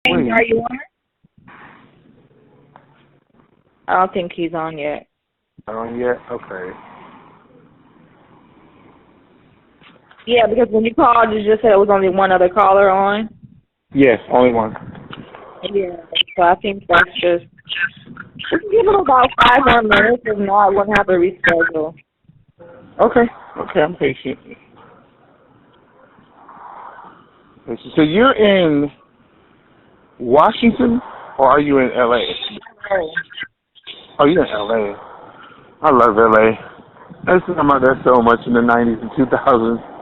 Wait, Are you on? I don't think he's on yet. not on yet? Okay. Yeah, because when you called, you just said it was only one other caller on. Yes, only one. Yeah. So I think that's just. We can give him about 5 more minutes. If not, we'll have to reschedule. Okay. Okay, I'm patient. So you're in Washington, or are you in LA? Oh, you're in LA. I love LA. I used to come out there so much in the 90s and 2000s.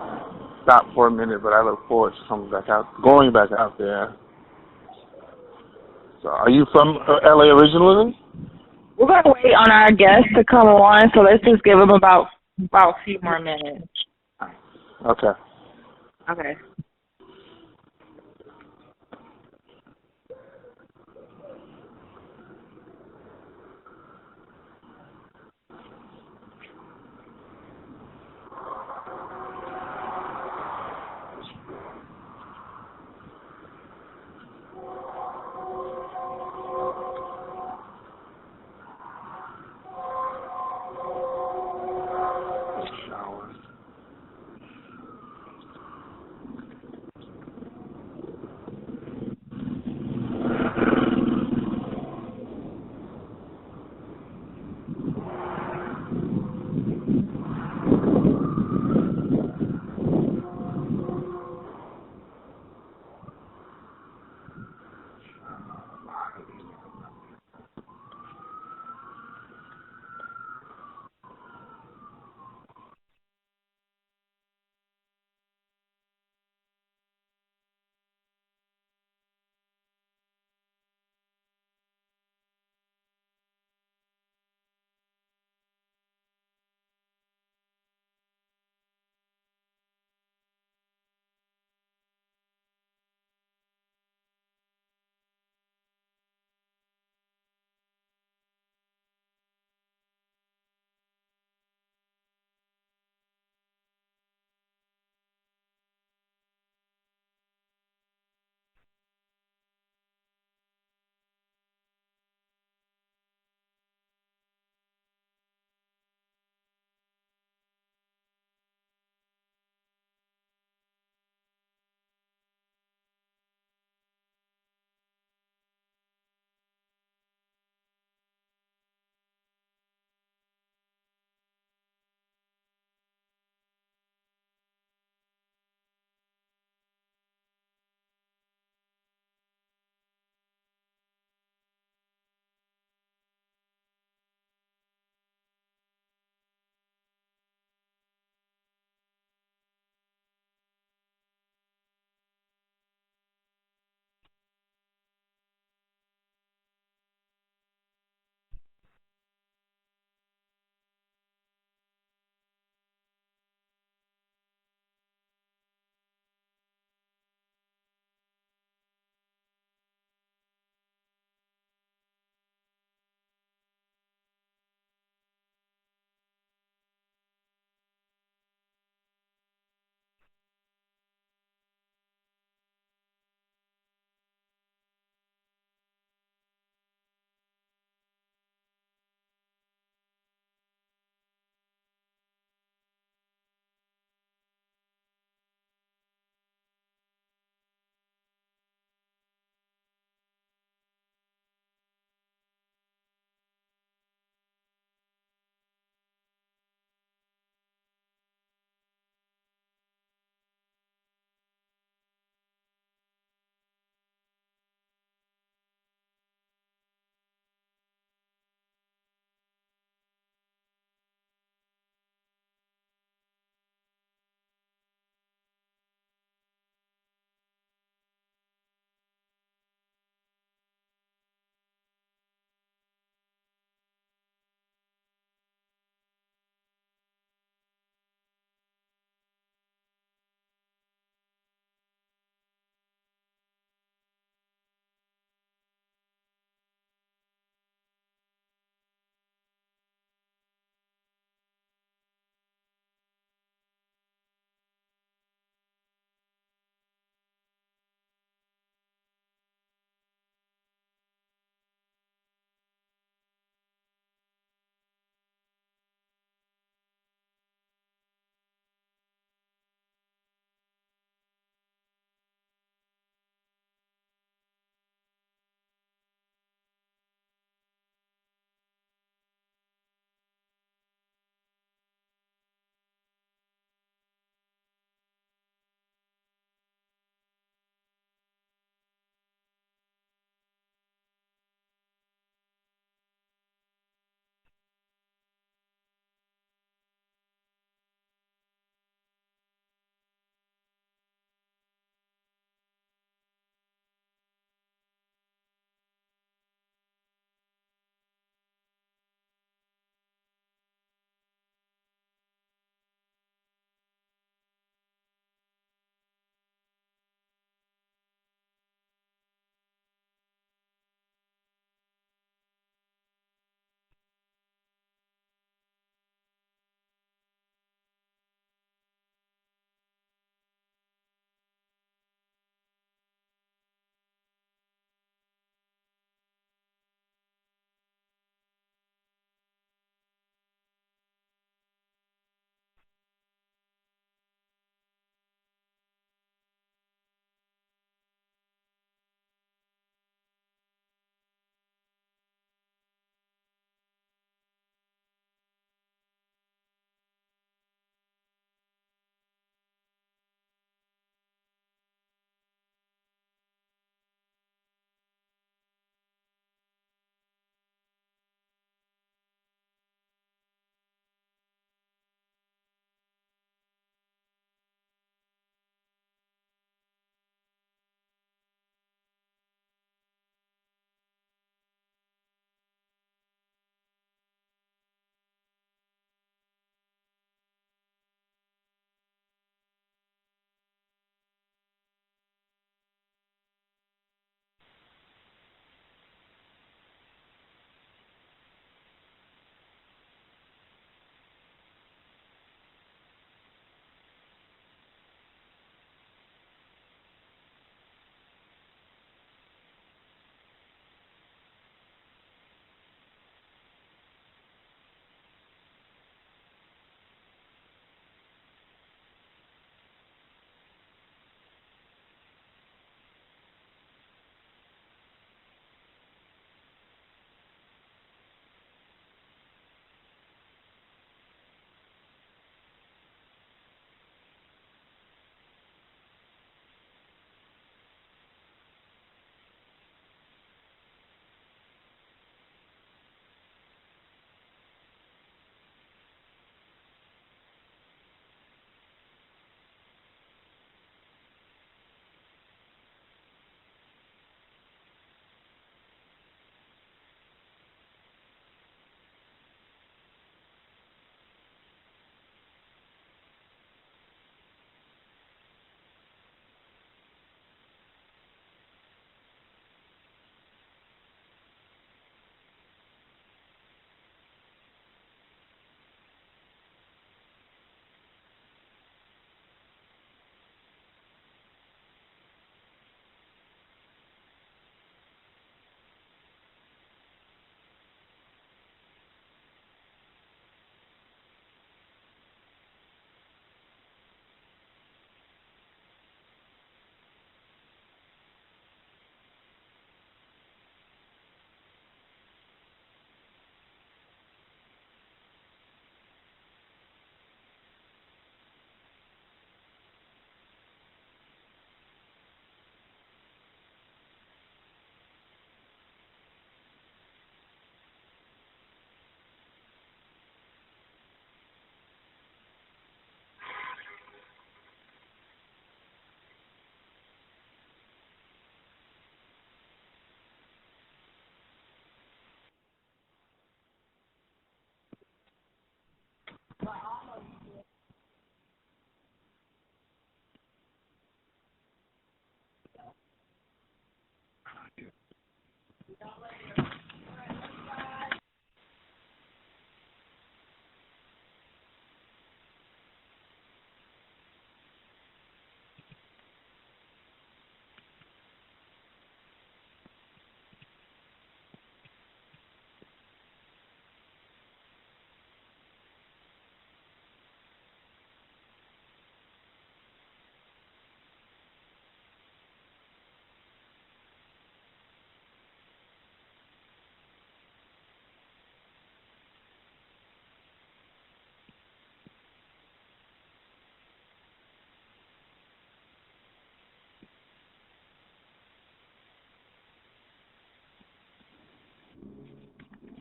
Stopped for a minute, but I look forward to going back out there. So, are you from LA originally? We're going to wait on our guest to come on, so let's just give him about a few more minutes. Okay. Okay. Shower.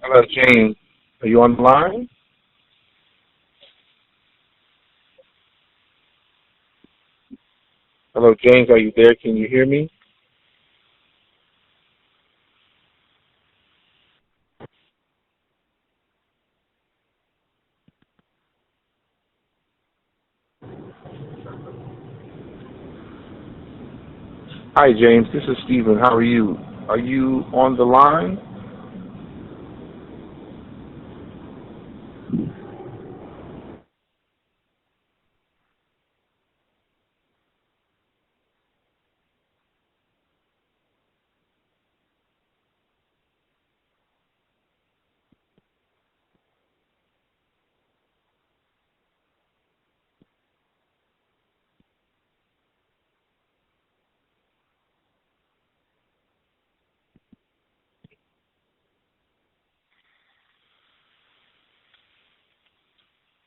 Hello, James. Are you on the line? Hello, James. Are you there? Can you hear me? Hi, James. This is Stephen. How are you? Are you on the line?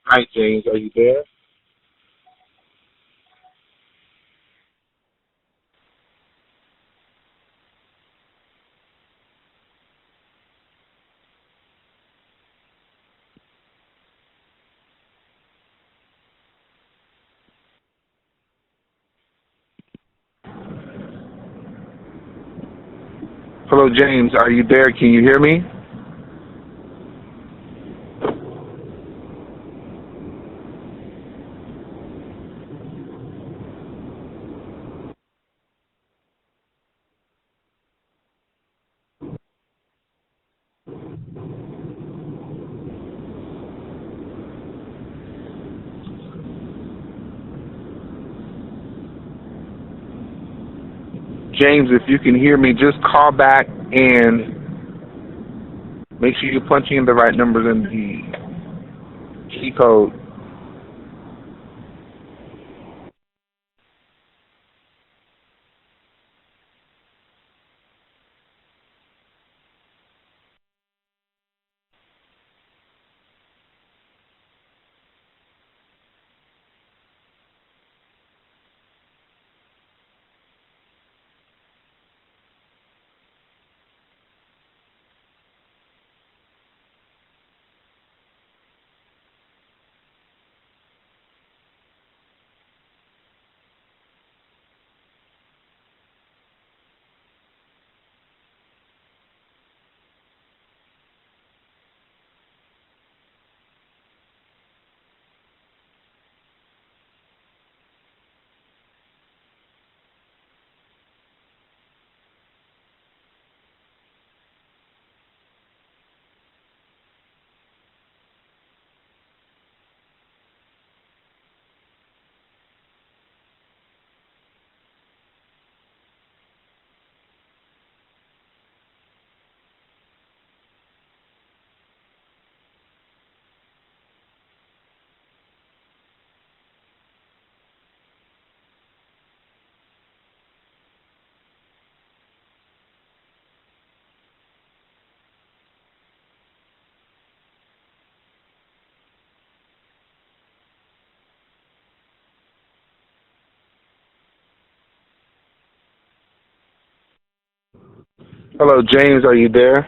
Hi, James. Are you there? Hello, James. Are you there? Can you hear me? James, if you can hear me, just call back and make sure you're punching in the right numbers in the key code. Hello, James. Are you there?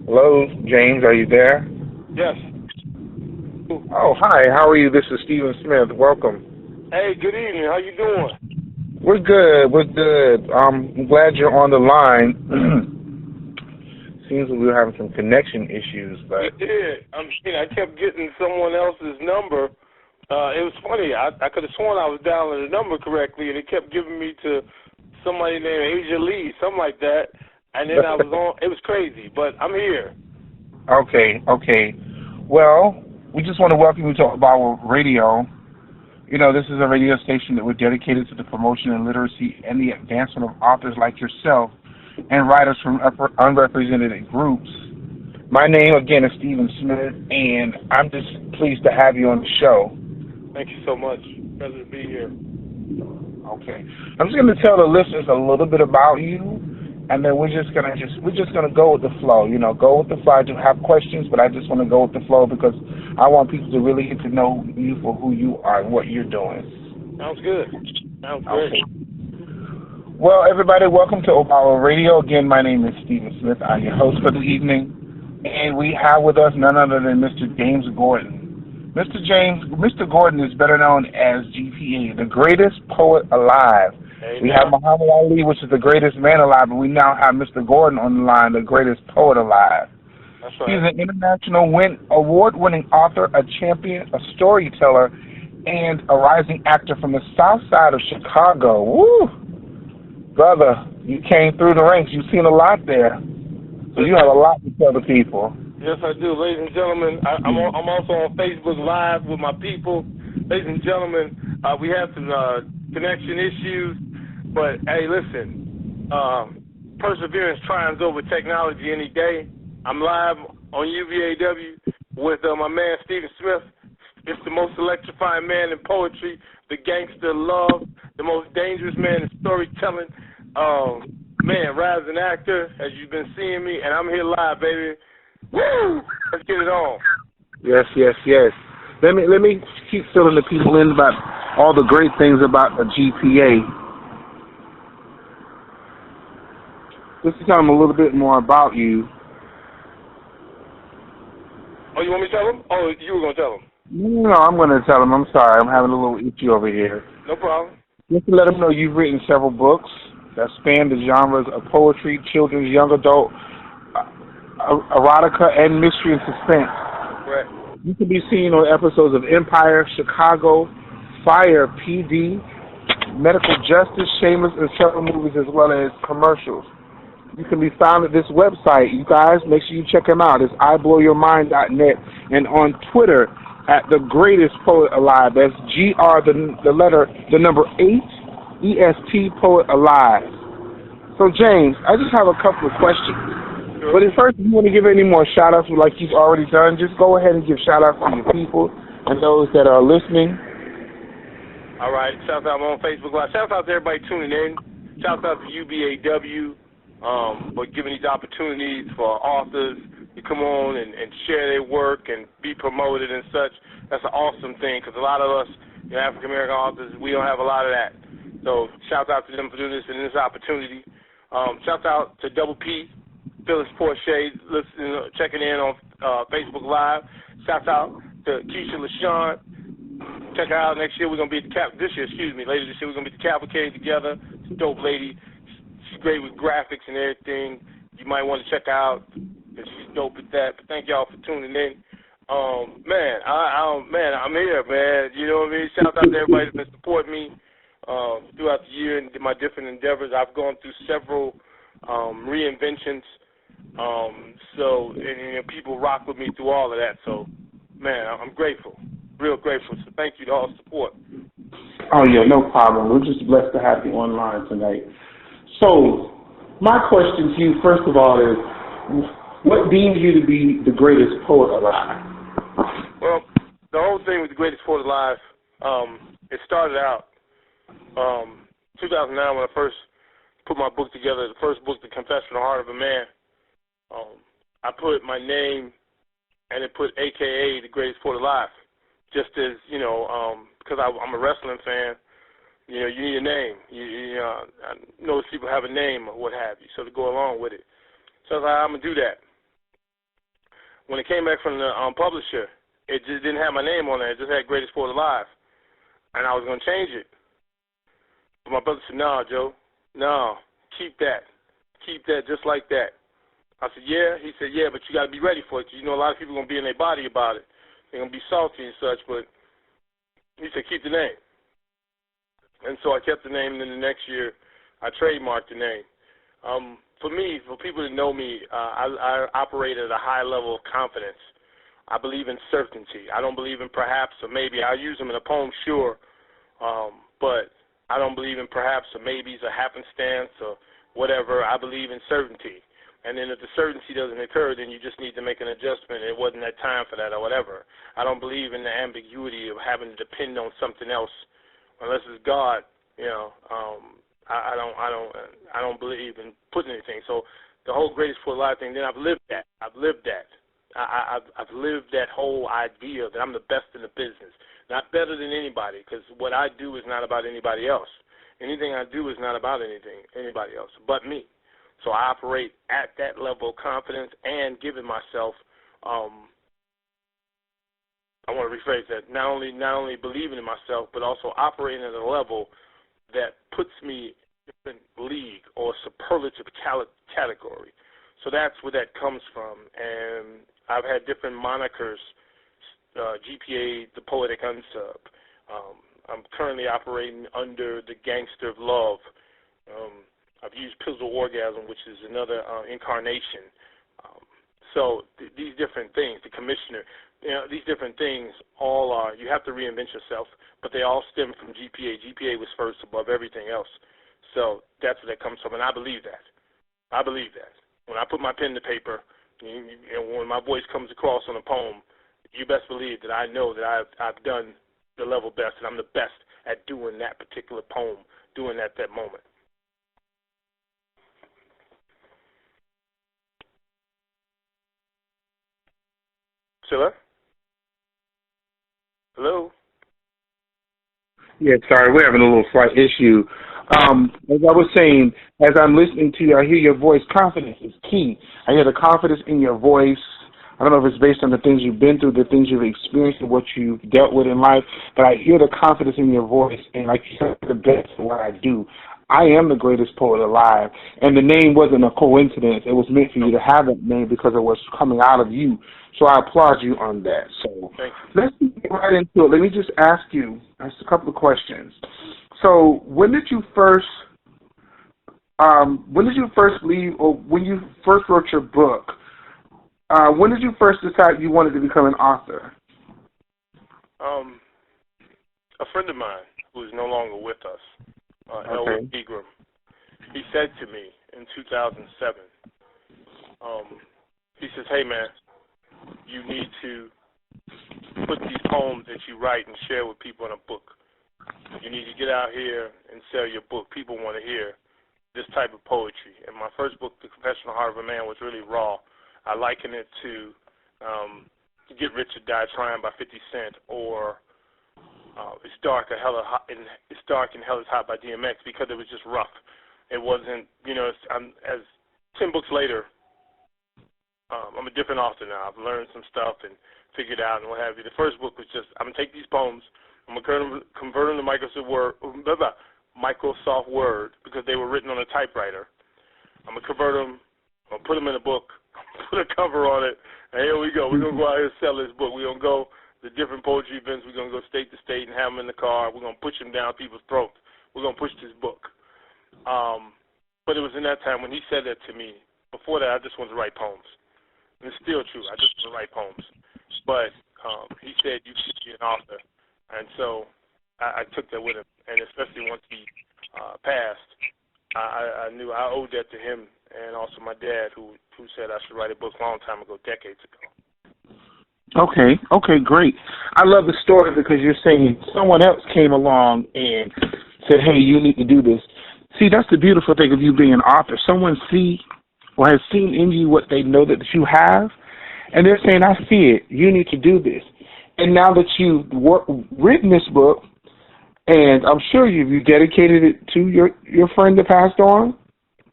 Hello, James, are you there? Yes. Oh, hi, how are you? This is Stephen Smith. Welcome. Hey, good evening. How you doing? We're good. I'm glad you're on the line. Seems like we were having some connection issues, but... You did. I kept getting someone else's number. It was funny. I could have sworn I was dialing the number correctly, and it kept giving me to somebody named Asia Lee, something like that. And then I was on. It was crazy, but I'm here. Okay. Well, we just want to welcome you to our radio. You know, this is a radio station that we're dedicated to the promotion and literacy and the advancement of authors like yourself and writers from unrepresented groups. My name, again, is Stephen Smith, and I'm just pleased to have you on the show. Thank you so much. Pleasure to be here. Okay. I'm just going to tell the listeners a little bit about you, and then we're just gonna go with the flow. You know, go with the flow. I do have questions, but I just want to go with the flow because I want people to really get to know you for who you are and what you're doing. Sounds good. Sounds great. Okay. Well, everybody, welcome to Obawa Radio. Again, my name is Stephen Smith. I'm your host for the evening, and we have with us none other than Mr. James Gordon. Mr. Gordon is better known as GPA, the greatest poet alive. We have Muhammad Ali, which is the greatest man alive, but we now have Mr. Gordon on the line, the greatest poet alive. That's right. He's an international award-winning author, a champion, a storyteller, and a rising actor from the south side of Chicago. Woo! Brother, you came through the ranks. You've seen a lot there. So you have a lot to tell the people. Yes, I do. Ladies and gentlemen, I'm also on Facebook Live with my people. Ladies and gentlemen, we have some connection issues. But, hey, listen, perseverance triumphs over technology any day. I'm live on UVAW with my man Stephen Smith. It's the most electrifying man in poetry, the gangster of love, the most dangerous man in storytelling. Man, Raz an actor, as you've been seeing me, and I'm here live, baby. Woo! Let's get it on. Yes. Let me keep filling the people in about all the great things about a GPA. Just to tell them a little bit more about you. Oh, you want me to tell them? Oh, you were going to tell them. No, I'm going to tell them. I'm sorry. I'm having a little issue over here. No problem. Just to let them know you've written several books that span the genres of poetry, children's, young adult, erotica, and mystery and suspense. Right. You can be seen on episodes of Empire, Chicago, Fire, PD, Medical Justice, Shameless, and several movies as well as commercials. You can be found at this website. You guys, make sure you check him out. It's iblowyourmind.net, and on Twitter at the greatest poet alive. That's GR, the number 8, EST poet alive. So James, I just have a couple of questions. Sure. But at first, if you want to give any more shout-outs like you've already done, just go ahead and give shout-outs to your people and those that are listening. All right. Shout out. I'm on Facebook Live. Shout out to everybody tuning in. Shout out to UBAW. For giving these opportunities for authors to come on and share their work and be promoted and such. That's an awesome thing because a lot of us, African-American authors, we don't have a lot of that. So shout out to them for doing this and this opportunity. Shout out to Double P, Phyllis Porsche, checking in on Facebook Live. Shout out to Keisha LaShawn. Check her out next year. We're going to be at later this year we're going to be at the Cavalcade together. It's a dope lady. She's great with graphics and everything. You might want to check her out because she's dope at that. But thank y'all for tuning in. I'm here, man. You know what I mean? Shout out to everybody that's been supporting me throughout the year and my different endeavors. I've gone through several reinventions. So people rock with me through all of that. So, man, I'm grateful, real grateful. So thank you to all the support. Oh, yeah, no problem. We're just blessed to have you online tonight. So, my question to you, first of all, is what deems you to be the greatest poet alive? Well, the whole thing with the greatest poet alive, it started out 2009 when I first put my book together, the first book, The Confession of the Heart of a Man. I put my name and it put AKA the greatest poet alive, just as, because I'm a wrestling fan. You need a name. I know people have a name or what have you, so to go along with it. So I was like, I'm going to do that. when it came back from the publisher, it just didn't have my name on it. It just had Greatest Poet Alive. And I was going to change it. But my brother said, no, Joe, no, keep that. Keep that just like that. I said, yeah. He said, yeah, but you got to be ready for it. You know, a lot of people are going to be in their body about it. They're going to be salty and such, but he said, keep the name. And so I kept the name, and then the next year I trademarked the name. For me, for people that know me, I operate at a high level of confidence. I believe in certainty. I don't believe in perhaps or maybe. I use them in a poem, sure, but I don't believe in perhaps or maybes or happenstance or whatever. I believe in certainty. And then if the certainty doesn't occur, then you just need to make an adjustment. It wasn't that time for that or whatever. I don't believe in the ambiguity of having to depend on something else unless it's God. You know, I don't believe in putting anything. So the whole Greatest Poet Alive thing, then I've lived that. I've lived that whole idea that I'm the best in the business. Not better than anybody, because what I do is not about anybody else. Anything I do is not about anybody else but me. So I operate at that level of confidence and giving myself, I want to rephrase that, not only believing in myself, but also operating at a level that puts me in a league or superlative category. So that's where that comes from. And I've had different monikers, GPA, the Poetic Unsub. I'm currently operating under the Gangster of Love. I've used Pizzle Orgasm, which is another incarnation. So these different things, the Commissioner, you know, these different things all are, you have to reinvent yourself, but they all stem from GPA. GPA was first above everything else. So that's where that comes from, and I believe that. I believe that. When I put my pen to paper, and when my voice comes across on a poem, you best believe that I know that I've done the level best, and I'm the best at doing that particular poem, doing that moment. Sheila? Hello? Yeah, sorry, we're having a little slight issue. As I was saying, as I'm listening to you, I hear your voice. Confidence is key. I hear the confidence in your voice. I don't know if it's based on the things you've been through, the things you've experienced, and what you've dealt with in life, but I hear the confidence in your voice, and like you said, the best at what I do. I am the greatest poet alive, and the name wasn't a coincidence. It was meant for you to have that name because it was coming out of you. So I applaud you on that. So let's get right into it. Let me just ask a couple of questions. So when did you first leave, or when you first wrote your book? When did you first decide you wanted to become an author? A friend of mine who is no longer with us, Elwood Pegram, he said to me in 2007, he says, hey, man, you need to put these poems that you write and share with people in a book. You need to get out here and sell your book. People want to hear this type of poetry. And my first book, The Confessional Heart of a Man, was really raw. I liken it to Get Rich or Die Trying by 50 Cent, or It's Dark and Hell is Hot by DMX, because it was just rough. It wasn't, as 10 books later, I'm a different author now. I've learned some stuff and figured out and what have you. The first book was just, I'm going to take these poems, I'm going to convert them to Microsoft Word, because they were written on a typewriter. I'm going to convert them, I'm going to put them in a book, put a cover on it, and here we go. We're going to go out here and sell this book. We're going to go to different poetry events. We're going to go state to state and have them in the car. We're going to push them down people's throats. We're going to push this book. But it was in that time when he said that to me. Before that, I just wanted to write poems. And it's still true. I just want to write poems. But he said, you should be an author. And so I took that with him. And especially once he passed, I knew I owed that to him, and also my dad, who said I should write a book a long time ago, decades ago. Okay, great. I love the story because you're saying someone else came along and said, hey, you need to do this. See, that's the beautiful thing of you being an author. Someone has seen in you what they know that you have, and they're saying, I see it. You need to do this. And now that you've written this book, and I'm sure you dedicated it to your friend that passed on?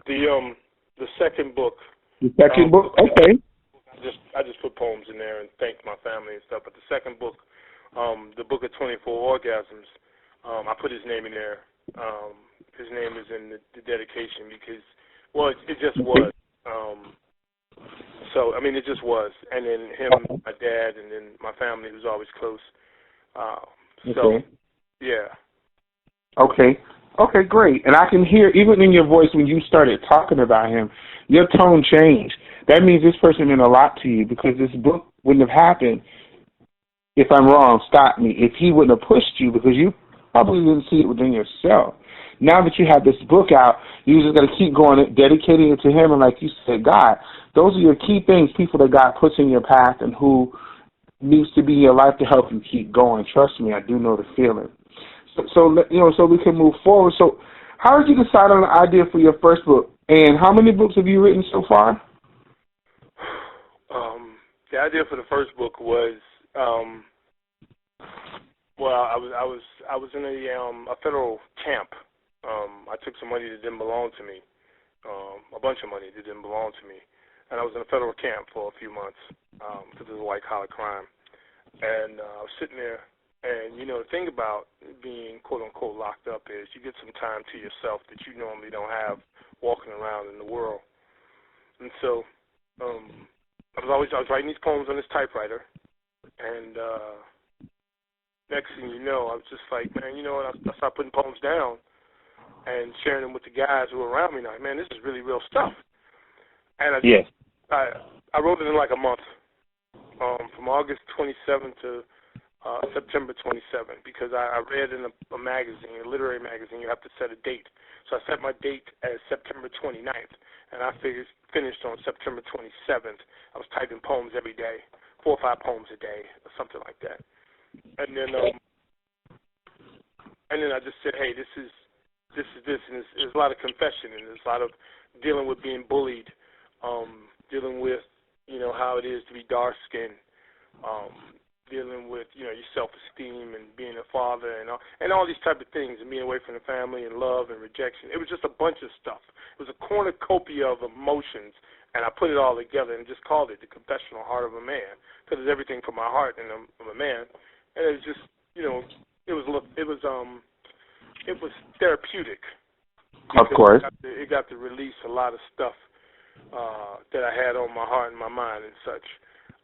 The second book. The second book? Okay. I just I just put poems in there and thanked my family and stuff. But the second book, the Book of 24 Orgasms, I put his name in there. His name is in the dedication because, well, it just was. So, I mean, it just was. And then him, my dad, and then my family was always close. So, yeah. Okay. Okay, great. And I can hear, even in your voice, when you started talking about him, your tone changed. That means this person meant a lot to you, because this book wouldn't have happened, if I'm wrong, stop me, if he wouldn't have pushed you, because you probably didn't see it within yourself. Now that you have this book out, you just got to keep going, dedicating it to him, and like you said, God. Those are your key things, people that God puts in your path and who needs to be in your life to help you keep going. Trust me, I do know the feeling. So we can move forward. So how did you decide on the idea for your first book? And how many books have you written so far? The idea for the first book was, I was in a federal camp. I took some money that didn't belong to me, a bunch of money that didn't belong to me, and I was in a federal camp for a few months because it was a white-collar crime. And I was sitting there, and, the thing about being, quote-unquote, locked up is you get some time to yourself that you normally don't have walking around in the world. And so I was writing these poems on this typewriter, and next thing you know, I was just like, man, you know what, I started putting poems down and sharing them with the guys who were around me. Like, man, this is really real stuff. And I wrote it in like a month, from August 27th to September 27th, because I read in a magazine, a literary magazine, you have to set a date. So I set my date as September 29th, and I finished on September 27th. I was typing poems every day, 4 or 5 poems a day, or something like that. And then I just said, hey, this is this, and there's a lot of confession, and there's a lot of dealing with being bullied, dealing with, how it is to be dark-skinned, dealing with, your self-esteem and being a father and all these type of things, and being away from the family and love and rejection. It was just a bunch of stuff. It was a cornucopia of emotions, and I put it all together and just called it The Confessional Heart of a Man, because it's everything from my heart and I'm a man. And it was just, it was therapeutic. Of course. It got to release a lot of stuff that I had on my heart and my mind and such.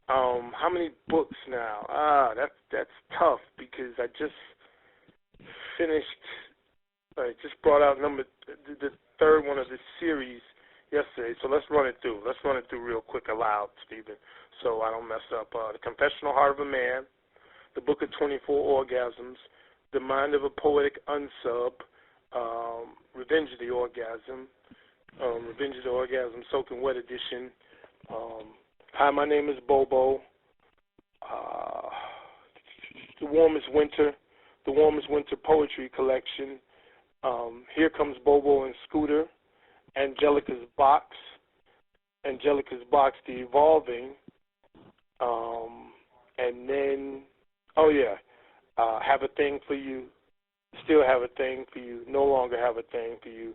How many books now? That's tough, because I just finished. I just brought out the third one of this series yesterday. So let's run it through. Let's run it through real quick aloud, Stephen, so I don't mess up. The Confessional Heart of a Man, The Book of 24 Orgasms, The Mind of a Poetic Unsub, Revenge of the Orgasm, Soaking Wet Edition. Hi, my name is Bobo. The Warmest Winter Poetry Collection. Here Comes Bobo and Scooter. Angelica's Box, The Evolving. And then, Have a Thing for You, Still Have a Thing for You, No Longer Have a Thing for You.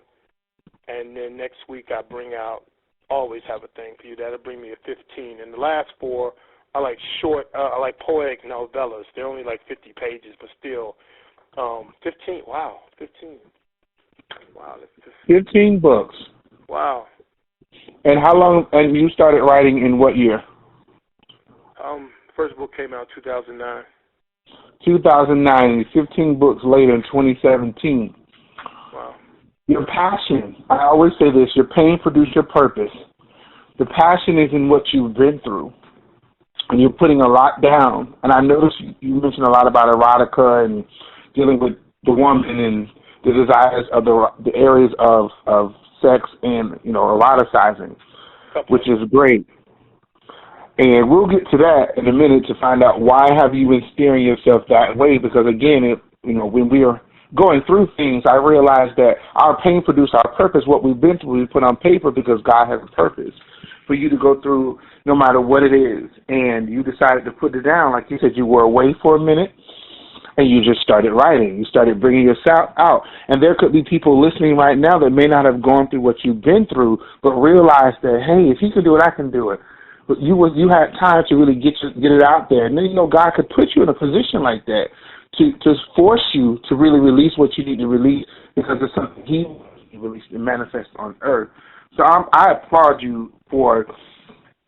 And then next week I bring out Always Have a Thing for You. That'll bring me to 15. And the last 4 are like short, I like poetic novellas. They're only like 50 pages, but still, 15. Wow, 15. Wow, that's just 15 books. Wow. And how long? And you started writing in what year? First book came out 2009. 2009. 15 books later in 2017. Wow. Your passion. I always say this: your pain produced your purpose. The passion is in what you've been through, and you're putting a lot down. And I noticed you mentioned a lot about erotica and dealing with the woman and the desires of the areas of sex and eroticizing, which is great. And we'll get to that in a minute to find out why have you been steering yourself that way. Because again, when we are going through things, I realize that our pain produced our purpose. What we've been through, we put on paper because God has a purpose for you to go through no matter what it is. And you decided to put it down. Like you said, you were away for a minute and you just started writing. You started bringing yourself out. And there could be people listening right now that may not have gone through what you've been through, but realize that, hey, if he can do it, I can do it. but you had time to really get it out there, and then God could put you in a position like that to force you to really release what you need to release because it's something He released and manifest on earth. So I applaud you for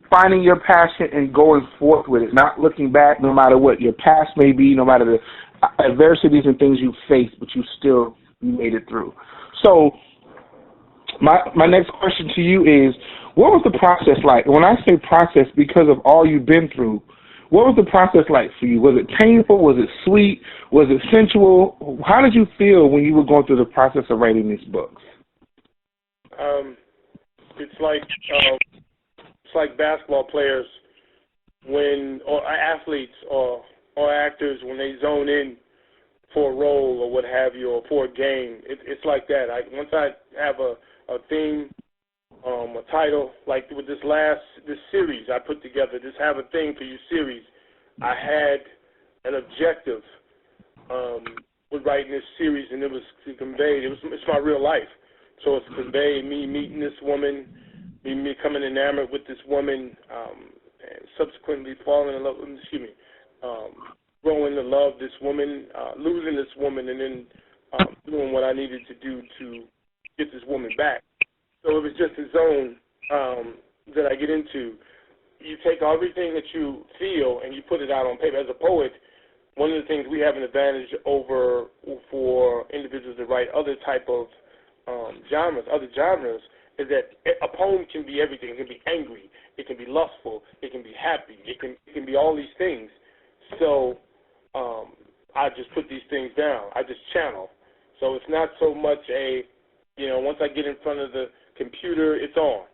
finding your passion and going forth with it, not looking back, no matter what your past may be, no matter the adversities and things you faced, but you made it through. So my next question to you is, what was the process like? When I say process, because of all you've been through, what was the process like for you? Was it painful? Was it sweet? Was it sensual? How did you feel when you were going through the process of writing these books? It's like basketball players or athletes or actors when they zone in for a role or what have you, or for a game. It's like that. Once I have a theme, a title, like with this series I put together, this Have a Thing for You series, I had an objective with writing this series, and it was to convey, it's my real life. So it's to convey me meeting this woman, me becoming enamored with this woman, and subsequently falling in love, growing to love this woman, losing this woman, and then doing what I needed to do to get this woman back. So it was just a zone that I get into. You take everything that you feel and you put it out on paper. As a poet, one of the things we have an advantage over for individuals that write other type of other genres, is that a poem can be everything. It can be angry, it can be lustful, it can be happy, it can be all these things. So I just put these things down. I just channel. So it's not so much once I get in front of the computer, it's on.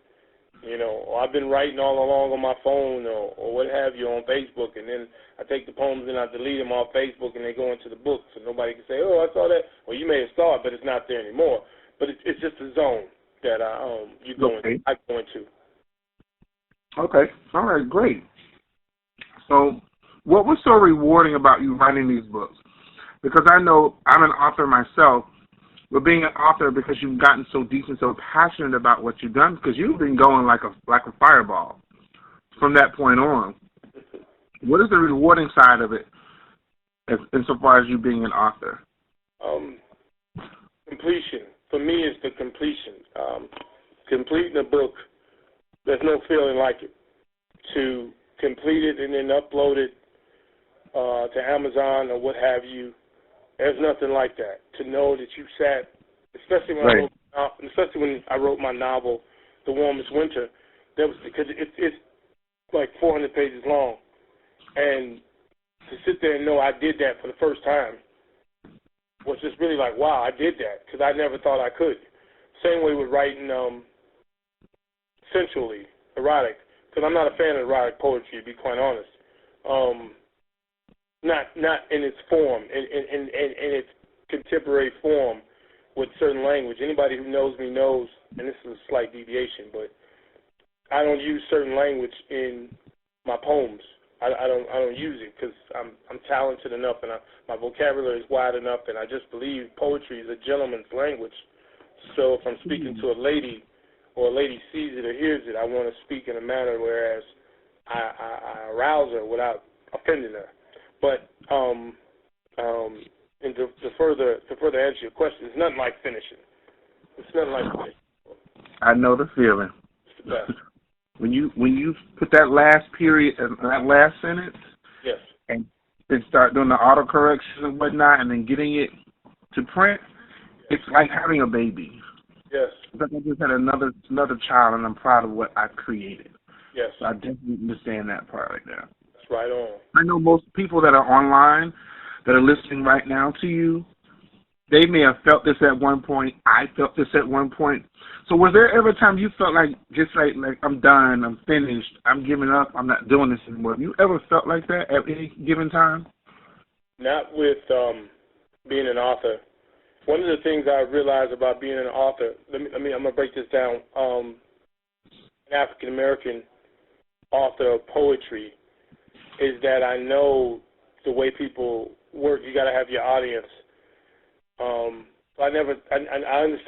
Or I've been writing all along on my phone or what have you on Facebook, and then I take the poems and I delete them off Facebook and they go into the book so nobody can say, oh, I saw that. Well, you may have saw it, but it's not there anymore. But it's just a zone that I go into. Okay. All right, great. So what was so rewarding about you writing these books? Because I know I'm an author myself, but being an author, because you've gotten so deep and so passionate about what you've done, because you've been going like a fireball from that point on. What is the rewarding side of it, insofar as you being an author? Completion. For me, it's the completion. Completing a book, there's no feeling like it. To complete it and then upload it to Amazon or what have you, there's nothing like that. To know that you sat, especially when I wrote my novel, The Warmest Winter, that was because it's like 400 pages long, and to sit there and know I did that for the first time was just really like, wow, I did that, because I never thought I could. Same way with writing sensually, erotic, because I'm not a fan of erotic poetry, to be quite honest. Not in its form, in its contemporary form with certain language. Anybody who knows me knows, and this is a slight deviation, but I don't use certain language in my poems. I don't use it because I'm talented enough and my vocabulary is wide enough, and I just believe poetry is a gentleman's language. So if I'm speaking to a lady, or a lady sees it or hears it, I want to speak in a manner whereas I arouse her without offending her. But and to further answer your question, it's nothing like finishing. It's nothing like finishing. I know the feeling. It's the best. When you put that last period, that last sentence, yes, and then start doing the autocorrection and whatnot, and then getting it to print, it's like having a baby. Yes. It's like I just had another child, and I'm proud of what I've created. Yes. So I definitely understand that part right there. That's right on. I know most people that are online, that are listening right now to you, they may have felt this at one point. I felt this at one point. So was there ever a time you felt like I'm done, I'm finished, I'm giving up, I'm not doing this anymore? Have you ever felt like that at any given time? Not with being an author. One of the things I realized about being an author, I'm going to break this down. An African American author of poetry is that I know the way people work. You got to have your audience. I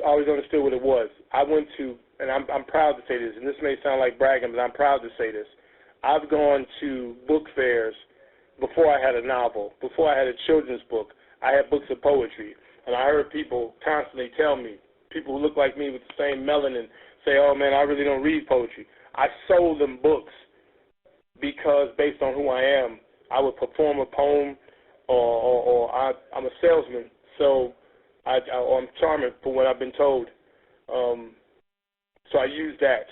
always understood what it was. I went to, and I'm proud to say this, and this may sound like bragging, but I'm proud to say this. I've gone to book fairs before I had a novel, before I had a children's book. I had books of poetry, and I heard people constantly tell me, people who look like me with the same melanin, say, oh, man, I really don't read poetry. I sold them books because based on who I am, I would perform a poem or I'm a salesman, so I'm charming for what I've been told. So I use that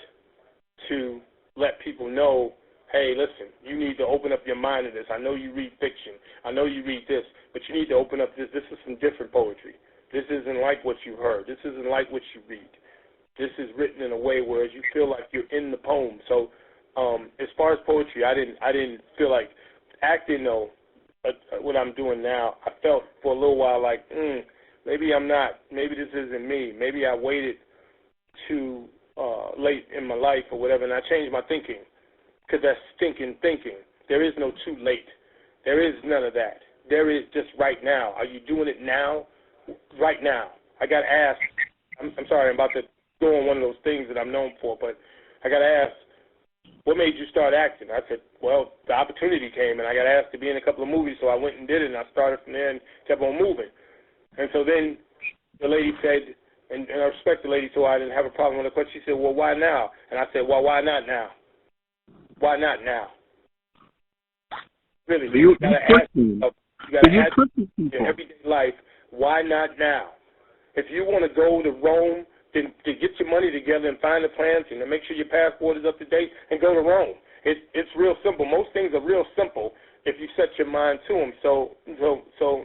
to let people know, hey, listen, you need to open up your mind to this. I know you read fiction. I know you read this, but you need to open up this. This is some different poetry. This isn't like what you heard. This isn't like what you read. This is written in a way where you feel like you're in the poem. So as far as poetry, I didn't feel like acting, though, what I'm doing now. I felt for a little while like, maybe I'm not. Maybe this isn't me. Maybe I waited too late in my life or whatever, and I changed my thinking because that's thinking. There is no too late. There is none of that. There is just right now. Are you doing it now? Right now. I got asked, I'm sorry, I'm about to go on one of those things that I'm known for, but I got asked, what made you start acting? I said, well, the opportunity came, and I got asked to be in a couple of movies, so I went and did it, and I started from there and kept on moving. And so then the lady said, and I respect the lady, so I didn't have a problem with her, but she said, well, why now? And I said, well, why not now? Why not now? Really, you got to ask yourself, you got to ask in your everyday life, why not now? If you want to go to Rome, then to get your money together and find the plans and to make sure your passport is up to date and go to Rome. It's real simple. Most things are real simple if you set your mind to them. So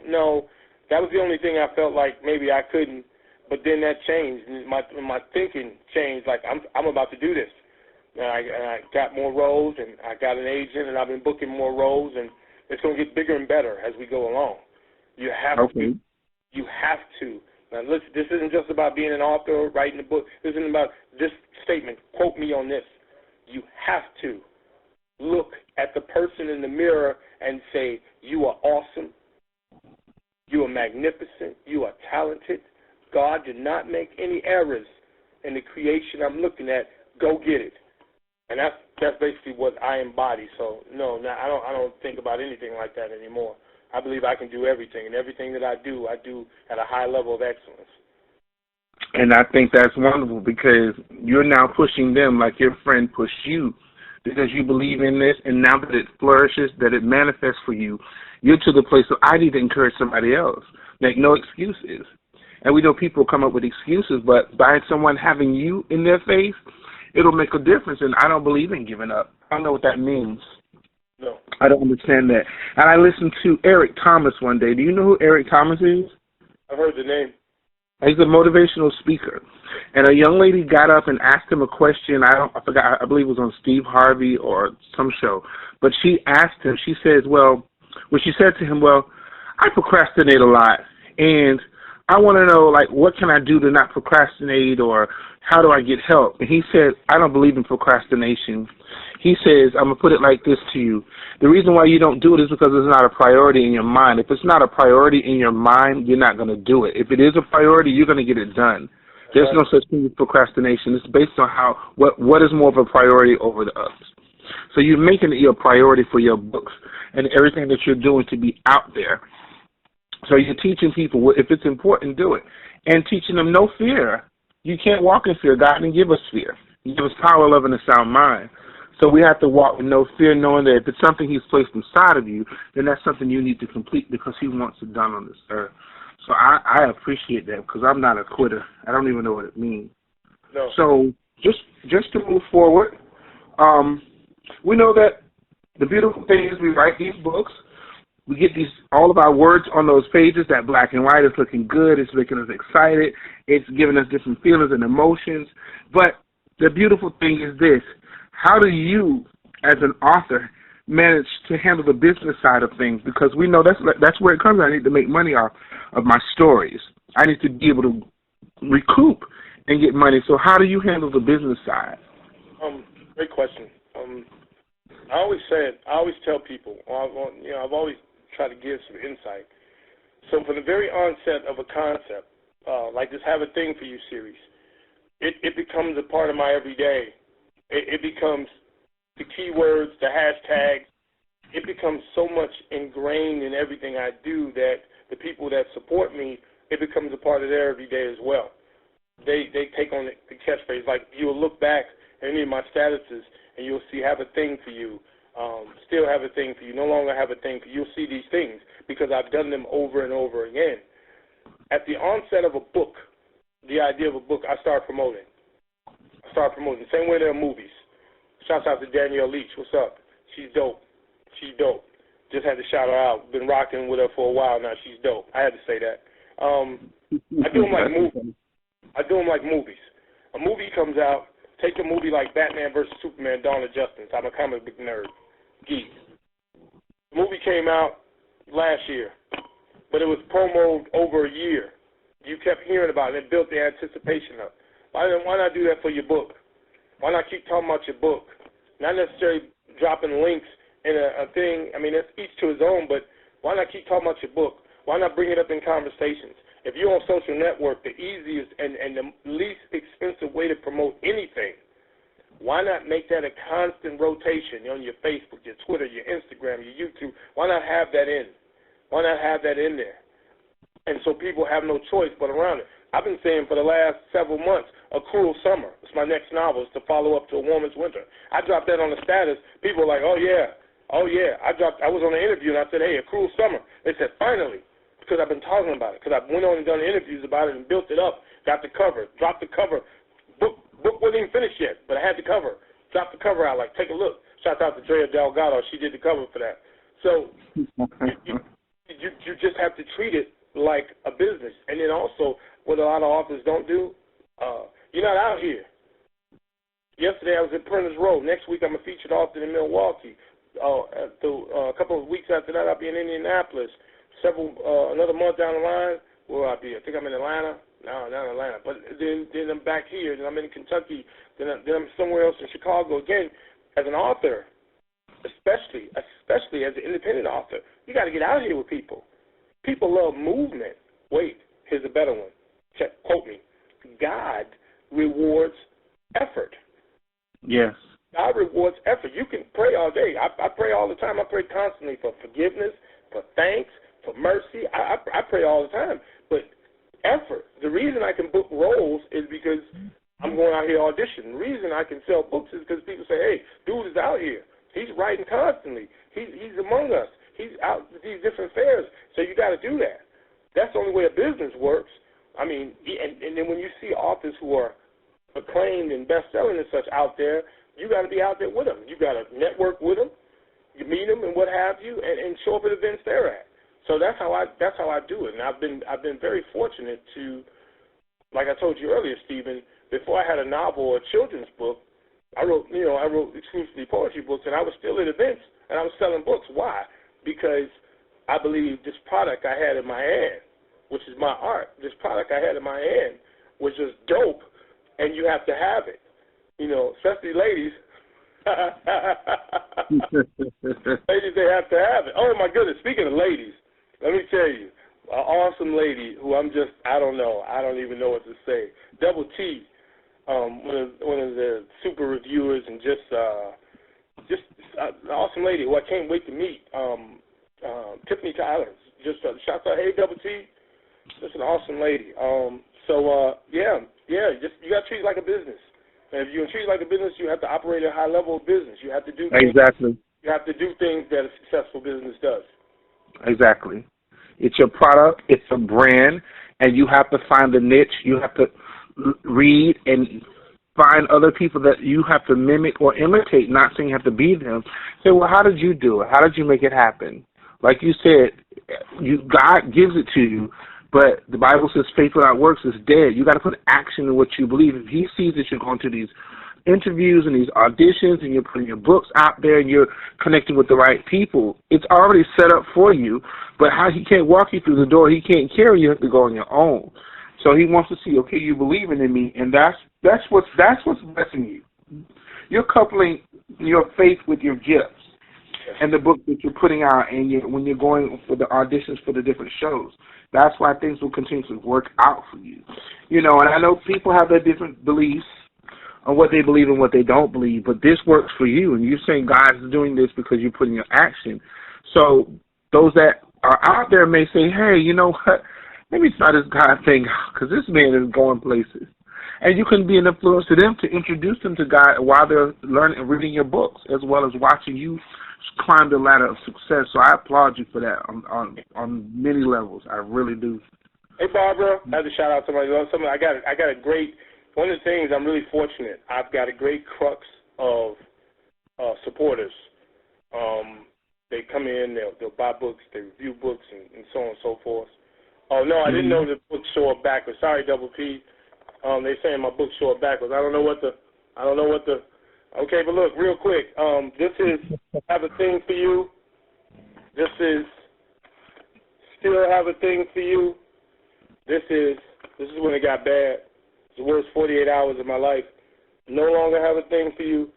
no, that was the only thing I felt like maybe I couldn't. But then that changed. My thinking changed. Like I'm about to do this. And I got more roles, and I got an agent, and I've been booking more roles, and it's going to get bigger and better as we go along. You have to. You have to. Now, listen, this isn't just about being an author or writing a book. This isn't about this statement. Quote me on this. You have to look at the person in the mirror and say, you are awesome. You are magnificent. You are talented. God did not make any errors in the creation I'm looking at. Go get it. And that's basically what I embody. So, no, I don't think about anything like that anymore. I believe I can do everything, and everything that I do at a high level of excellence. And I think that's wonderful because you're now pushing them like your friend pushed you because you believe in this, and now that it flourishes, that it manifests for you, you're to the place where I need to encourage somebody else. Make no excuses. And we know people come up with excuses, but by someone having you in their face, it'll make a difference, and I don't believe in giving up. I don't know what that means. No. I don't understand that. And I listened to Eric Thomas one day. Do you know who Eric Thomas is? I've heard the name. He's a motivational speaker. And a young lady got up and asked him a question. I forgot. I believe it was on Steve Harvey or some show. But she asked him, she said to him, I procrastinate a lot. And I want to know, like, what can I do to not procrastinate, or how do I get help? And he said, I don't believe in procrastination. He says, I'm going to put it like this to you. The reason why you don't do it is because it's not a priority in your mind. If it's not a priority in your mind, you're not going to do it. If it is a priority, you're going to get it done. There's no such thing as procrastination. It's based on what is more of a priority over the others. So you're making it your priority for your books and everything that you're doing to be out there. So you're teaching people, if it's important, do it. And teaching them no fear. You can't walk in fear. God didn't give us fear. He gave us power, love, and a sound mind. So we have to walk with no fear, knowing that if it's something he's placed inside of you, then that's something you need to complete because he wants it done on this earth. So I appreciate that because I'm not a quitter. I don't even know what it means. No. So just to move forward, we know that the beautiful thing is we write these books. We get all of our words on those pages, that black and white is looking good. It's making us excited. It's giving us different feelings and emotions. But the beautiful thing is this. How do you, as an author, manage to handle the business side of things? Because we know that's where it comes. I need to make money off of my stories. I need to be able to recoup and get money. So how do you handle the business side? Great question. I always tell people, I've always tried to give some insight. So from the very onset of a concept, like this Have a Thing for You series, it becomes a part of my everyday. It becomes the keywords, the hashtags. It becomes so much ingrained in everything I do that the people that support me, it becomes a part of their everyday as well. They take on the catchphrase. Like, you'll look back at any of my statuses and you'll see have a thing for you, still have a thing for you, no longer have a thing for you. You'll see these things because I've done them over and over again. At the onset of a book, the idea of a book, I start promoting. The same way there are movies. Shouts out to Danielle Leach. What's up? She's dope. Just had to shout her out. Been rocking with her for a while now. She's dope. I had to say that. I do them like movies. A movie comes out. Take a movie like Batman vs. Superman, Dawn of Justice. I'm a comic book nerd, geek. The movie came out last year, but it was promoted over a year. You kept hearing about it. It built the anticipation up. Why not do that for your book? Why not keep talking about your book? Not necessarily dropping links in a thing. I mean, it's each to his own, but why not keep talking about your book? Why not bring it up in conversations? If you're on social network, the easiest and the least expensive way to promote anything, why not make that a constant rotation on your Facebook, your Twitter, your Instagram, your YouTube? Why not have that in? Why not have that in there? And so people have no choice but around it. I've been saying for the last several months, A Cruel Summer. It's my next novel. It's to follow up to A Woman's Winter. I dropped that on the status. People were like, oh, yeah. I was on an interview, and I said, hey, A Cruel Summer. They said, finally, because I've been talking about it, because I went on and done interviews about it and built it up, got the cover, dropped the cover. Book wasn't even finished yet, but I had the cover. Dropped the cover out, like, take a look. Shout out to Drea Delgado. She did the cover for that. So you just have to treat it like a business. And then also, what a lot of authors don't do, you're not out here. Yesterday I was at Printers Row. Next week I'm a featured author in Milwaukee. A couple of weeks after that I'll be in Indianapolis. Another month down the line, where I'll be? I think I'm in Atlanta. No, not Atlanta. But then I'm back here. Then I'm in Kentucky. Then I'm somewhere else in Chicago again. As an author, especially as an independent author, you got to get out here with people. People love movement. Wait, here's a better one. Quote me. God rewards effort. Yes. God rewards effort. You can pray all day. I pray all the time. I pray constantly for forgiveness, for thanks, for mercy. I pray all the time. But effort. The reason I can book roles is because I'm going out here auditioning. The reason I can sell books is because people say, hey, dude is out here. He's writing constantly. He's among us. He's out at these different fairs. So you got to do that. That's the only way a business works. I mean, and then when you see authors who are acclaimed and best-selling and such out there, you got to be out there with them. You got to network with them. You meet them and what have you, and show up at events they're at. So that's how I do it. And I've been very fortunate to, like I told you earlier, Stephen. Before I had a novel or a children's book, I wrote exclusively poetry books, and I was still at events and I was selling books. Why? Because I believe this product I had in my hand, which is my art, this product I had in my hand was just dope, and you have to have it. You know, especially ladies. Ladies, they have to have it. Oh, my goodness. Speaking of ladies, let me tell you, an awesome lady who I don't even know what to say. Double T, one of the super reviewers, and just an awesome lady who I can't wait to meet, Tiffany Tyler. Just shout out, hey, Double T. Just an awesome lady. Just you got to treat it like a business. And if you treat it like a business, you have to operate at a high level of business. You have to do things, exactly. You have to do things that a successful business does. Exactly. It's your product. It's a brand, and you have to find the niche. You have to read and find other people that you have to mimic or imitate. Not saying you have to be them. Say, well, how did you do it? How did you make it happen? Like you said, God gives it to you. But the Bible says faith without works is dead. You got to put action in what you believe. If he sees that you're going to these interviews and these auditions and you're putting your books out there and you're connecting with the right people, it's already set up for you. But how he can't walk you through the door, he can't carry you. You have to go on your own. So he wants to see, okay, you believing in me, and that's what's blessing you. You're coupling your faith with your gifts and the book that you're putting out, and when you're going for the auditions for the different shows. That's why things will continue to work out for you. You know, and I know people have their different beliefs on what they believe and what they don't believe, but this works for you, and you're saying God's doing this because you're putting your action. So those that are out there may say, hey, you know what, let me try this God thing because this man is going places. And you can be an influence to them to introduce them to God while they're learning and reading your books, as well as watching you climb the ladder of success. So I applaud you for that on many levels. I really do. Hey, Barbara, I have to shout out somebody else. I got a great, one of the things I'm really fortunate, I've got a great crux of supporters. They come in, they'll buy books, they review books, and so on and so forth. Oh, no, I didn't know the book show up backwards. Sorry, Double P. They're saying my book show up backwards. I don't know what the, okay, but look, real quick, this is Have a Thing for You. This is Still Have a Thing for You. This is when it got bad. It's the worst 48 hours of my life. No Longer Have a Thing for You.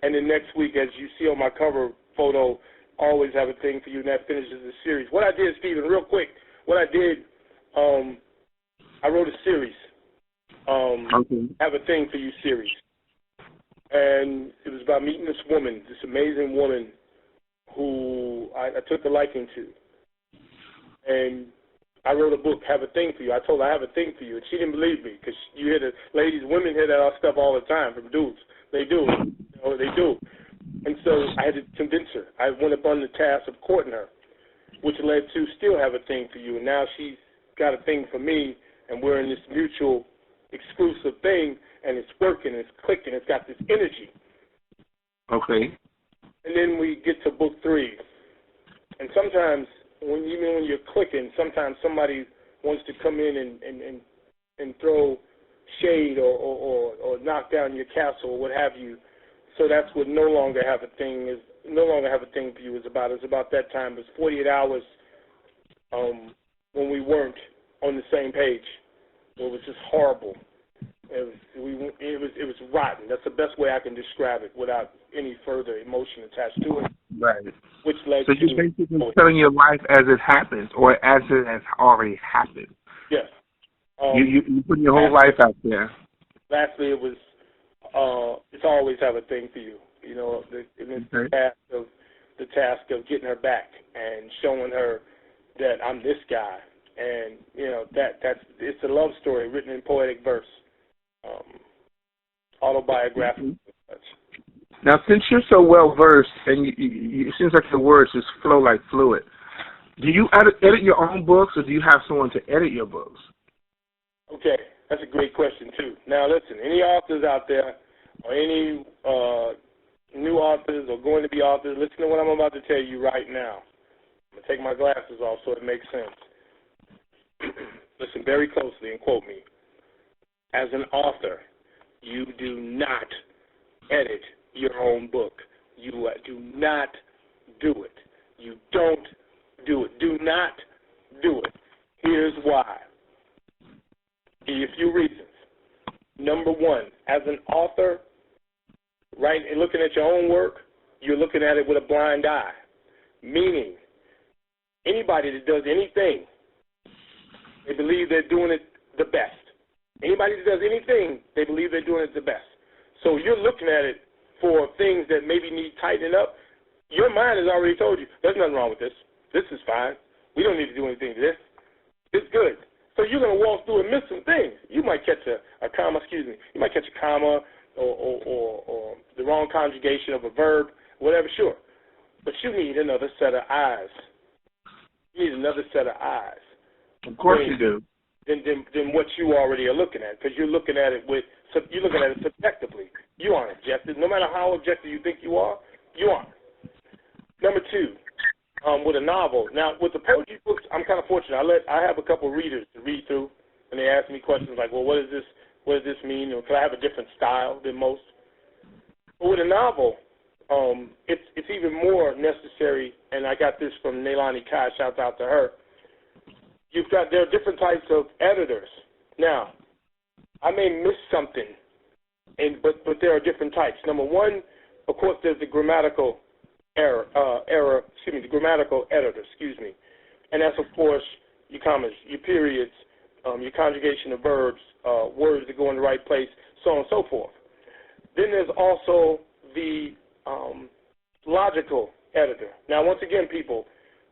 And then next week, as you see on my cover photo, Always Have a Thing for You, and that finishes the series. What I did, Stephen, real quick, I wrote a series, Have a Thing for You series. And it was about meeting this woman, this amazing woman who I took a liking to. And I wrote a book, Have a Thing for You. I told her I have a thing for you, and she didn't believe me because you hear the ladies, women hear that stuff all the time from dudes. They do. They do. And so I had to convince her. I went upon the task of courting her, which led to Still Have a Thing for You. And now she's got a thing for me, and we're in this mutual exclusive thing, and it's working, it's clicking, it's got this energy. Okay. And then we get to book 3. And sometimes, even when you're clicking, sometimes somebody wants to come in and throw shade or knock down your castle or what have you. So that's what No Longer Have a Thing is. No Longer Have a Thing for You is about. It's about that time. It was 48 hours when we weren't on the same page. It was just horrible. It was rotten. That's the best way I can describe it without any further emotion attached to it. Right. Which led so to you're basically telling your life as it happens, or as it has already happened. Yes. You put your whole life out there. Lastly, it was it's Always Have a Thing for You. You know, the task of getting her back and showing her that I'm this guy, and you know it's a love story written in poetic verse, autobiographical. Now, since you're so well versed, and it seems like the words just flow like fluid, do you edit your own books, or do you have someone to edit your books? Okay, that's a great question too. Now, listen, any authors out there, or any new authors or going to be authors, listen to what I'm about to tell you right now. I'm gonna take my glasses off so it makes sense. Listen very closely and quote me. As an author, you do not edit your own book. You do not do it. You don't do it. Do not do it. Here's why. Give you a few reasons. Number one, as an author, right, and looking at your own work, you're looking at it with a blind eye. Meaning, anybody that does anything, they believe they're doing it the best. Anybody that does anything, they believe they're doing it the best. So you're looking at it for things that maybe need tightening up. Your mind has already told you, there's nothing wrong with this. This is fine. We don't need to do anything to this. It's good. So you're going to walk through and miss some things. You might catch a comma, You might catch a comma or the wrong conjugation of a verb, whatever, sure. But you need another set of eyes. You need another set of eyes. Of course you do. Than what you already are looking at, because you're looking at it subjectively. You aren't objective. No matter how objective you think you are, you aren't. Number two, with a novel. Now, with the poetry books, I'm kind of fortunate. I have a couple of readers to read through, and they ask me questions like, well, what does this mean? Or can I have a different style than most? But with a novel, it's even more necessary, and I got this from Neilani Kai, shout out to her. There are different types of editors. Now, I may miss something, but there are different types. Number one, of course, there's the grammatical the grammatical editor, and that's, of course, your commas, your periods, your conjugation of verbs, words that go in the right place, so on and so forth. Then there's also the logical editor. Now, once again, people,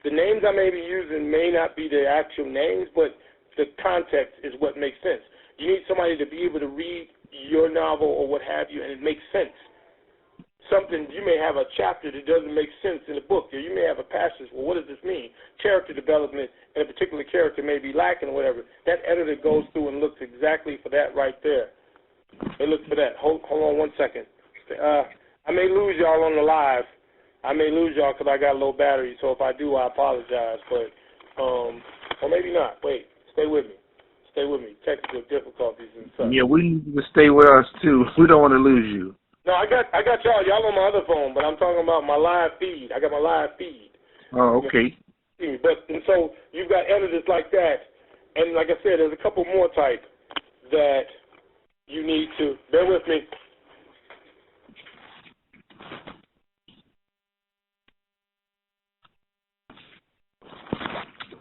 the names I may be using may not be the actual names, but the context is what makes sense. You need somebody to be able to read your novel or what have you, and it makes sense. Something, you may have a chapter that doesn't make sense in the book, or you may have a passage, well, what does this mean? Character development, and a particular character may be lacking or whatever. That editor goes through and looks exactly for that right there. They look for that. Hold on 1 second. I may lose y'all on the live. I may lose y'all because I got low battery, so if I do, I apologize. But, or maybe not. Wait, stay with me. Stay with me. Technical difficulties and such. Yeah, we need you to stay with us, too. We don't want to lose you. No, I got y'all. Y'all on my other phone, but I'm talking about my live feed. I got my live feed. Oh, okay. But, and so you've got editors like that, and like I said, there's a couple more type that you need to, bear with me.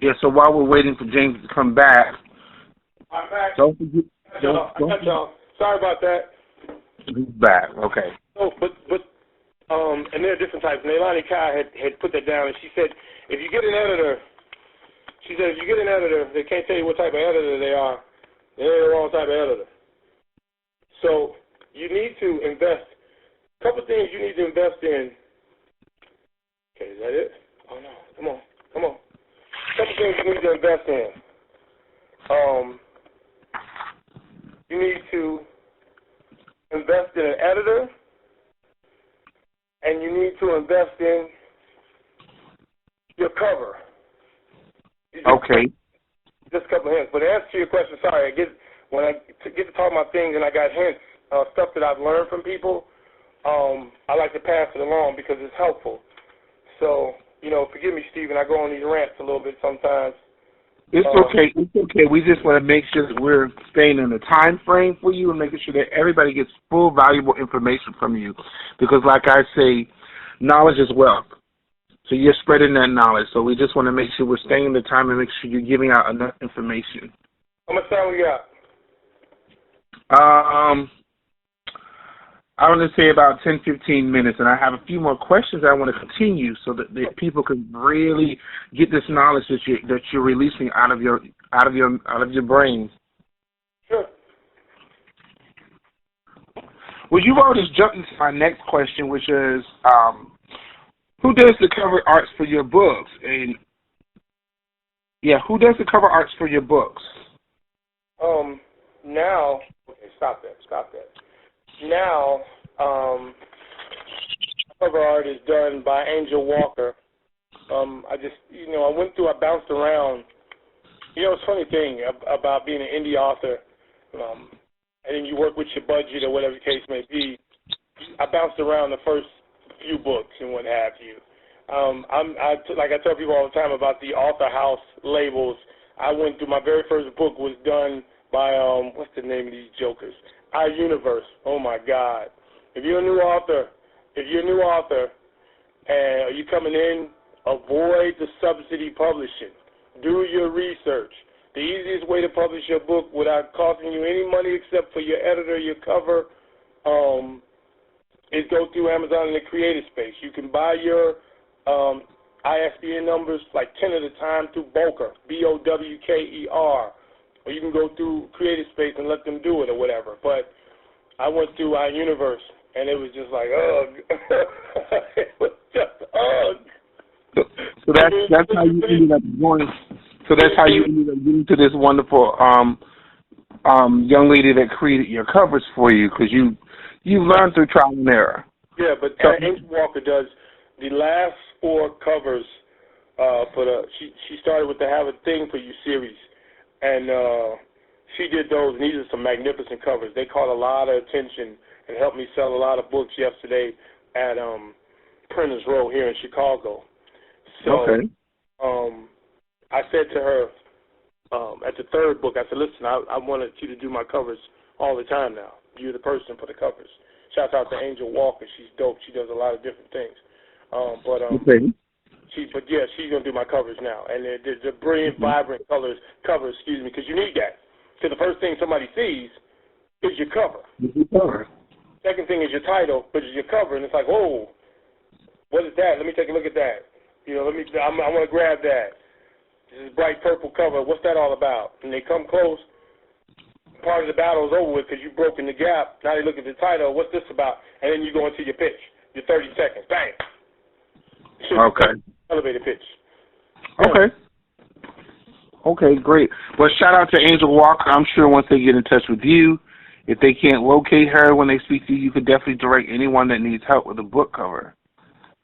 Yeah, so while we're waiting for James to come back, I'm back. don't forget. I got y'all. Sorry about that. He's back. Okay. Oh, but and there are different types. Nailani Kai had put that down, and she said, if you get an editor, they can't tell you what type of editor they are. They're the wrong type of editor. So you need to invest. A couple things you need to invest in. Okay, is that it? Oh no, come on. A couple things you need to invest in. You need to invest in an editor, and you need to invest in your cover. Okay. Just a couple of hints. But to answer your question, sorry, when I get to talk about things and I got hints, stuff that I've learned from people, I like to pass it along because it's helpful. So, forgive me, Stephen, I go on these rants a little bit sometimes. It's okay. It's okay. We just want to make sure that we're staying in the time frame for you and making sure that everybody gets full, valuable information from you. Because, like I say, knowledge is wealth. So you're spreading that knowledge. So we just want to make sure we're staying in the time and make sure you're giving out enough information. How much time we got? I want to say about 10, 15 minutes, and I have a few more questions I want to continue so that the people can really get this knowledge that you're releasing out of your brain. Sure. Well, you've already jumped into my next question, which is, who does the cover arts for your books? And who does the cover arts for your books? Now, okay, stop that. Now, cover art is done by Angel Walker. I bounced around. It's a funny thing about being an indie author, and then you work with your budget or whatever the case may be. I bounced around the first few books and what have you. Like I tell people all the time about the author house labels. I went through my very first book was done by what's the name of these jokers? iUniverse. Oh my God! If you're a new author, and you're coming in, avoid the subsidy publishing. Do your research. The easiest way to publish your book without costing you any money except for your editor, your cover, is go through Amazon in the creative space. You can buy your ISBN numbers like 10 at a time through Bowker, Bowker, or you can go through Creative Space and let them do it or whatever. But I went through iUniverse, and it was just like, ugh. It was just ugh. So that's how you ended up going. So that's how you ended up getting to this wonderful young lady that created your covers for you, because you learned through trial and error. Yeah, but Angel Walker does the last 4 covers for the. She started with the Have a Thing for You series. And she did those, and these are some magnificent covers. They caught a lot of attention and helped me sell a lot of books yesterday at Printers Row here in Chicago. So I said to her at the 3rd book, I said, listen, I wanted you to do my covers all the time now. You're the person for the covers. Shout out to Angel Walker. She's dope. She does a lot of different things. She's going to do my covers now. And they're brilliant, vibrant covers, because you need that. Because the first thing somebody sees is your cover. Second thing is your title, which is your cover, and it's like, whoa, what is that? Let me take a look at that. You know, I want to grab that. This is bright purple cover. What's that all about? And they come close. Part of the battle is over with because you've broken the gap. Now they look at the title. What's this about? And then you go into your pitch. Your 30 seconds. Bang. Okay. Elevator pitch. Okay. Okay, great. Well, shout out to Angel Walker. I'm sure once they get in touch with you, if they can't locate her when they speak to you, you could definitely direct anyone that needs help with a book cover.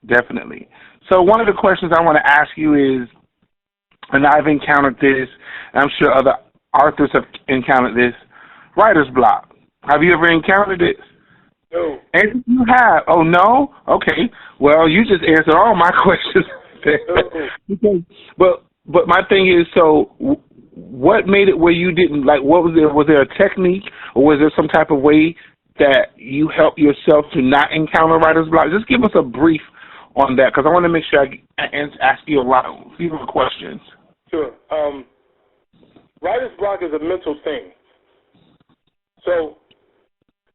Definitely. So one of the questions I want to ask you is, and I've encountered this, and I'm sure other authors have encountered this, writer's block. Have you ever encountered it? No. And you have. Oh, no? Okay. Well, you just answered all my questions. But my thing is, so what made it where you didn't, like, what was there? Was there a technique, or was there some type of way that you help yourself to not encounter writer's block? Just give us a brief on that, because I want to make sure I ask you a lot of questions. Sure. Writer's block is a mental thing. So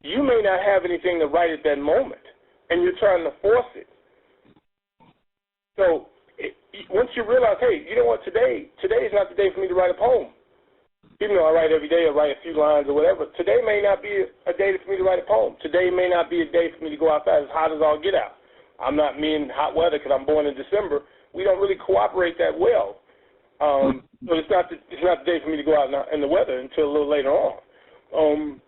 you may not have anything to write at that moment, and you're trying to force it. So once you realize, hey, you know what, today is not the day for me to write a poem. Even though I write every day, I write a few lines or whatever. Today may not be a day for me to write a poem. Today may not be a day for me to go outside. It's hot as all get out. I'm not me in hot weather because I'm born in December. We don't really cooperate that well. So it's not the day for me to go out in the weather until a little later on.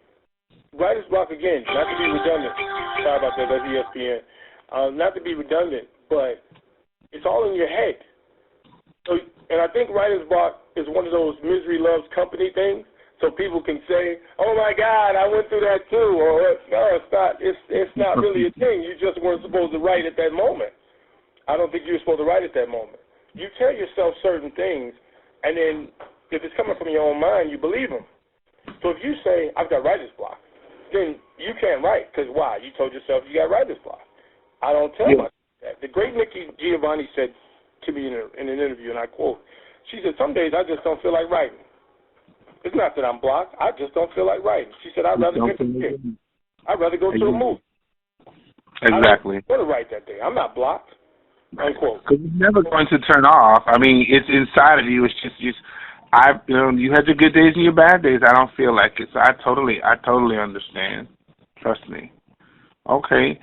Writer's block, again, not to be redundant. Sorry about that, that's ESPN. Not to be redundant, but it's all in your head. So, and I think writer's block is one of those misery loves company things. So people can say, "Oh my God, I went through that too," or no, it's not. It's not really a thing. You just weren't supposed to write at that moment. I don't think you were supposed to write at that moment. You tell yourself certain things, and then if it's coming from your own mind, you believe them. So if you say, "I've got writer's block," then you can't write, because why? You told yourself you got writer's block. I don't tell myself that. The great Nikki Giovanni said to me in an interview, and I quote, she said, "Some days I just don't feel like writing. It's not that I'm blocked. I just don't feel like writing." She said, "I'd rather drink a beer. I'd rather go to a movie." Exactly. I don't want to write that day. I'm not blocked. Unquote. Because it's never going to turn off. I mean, it's inside of you. It's just you had your good days and your bad days. I don't feel like it. So I totally understand. Trust me. Okay.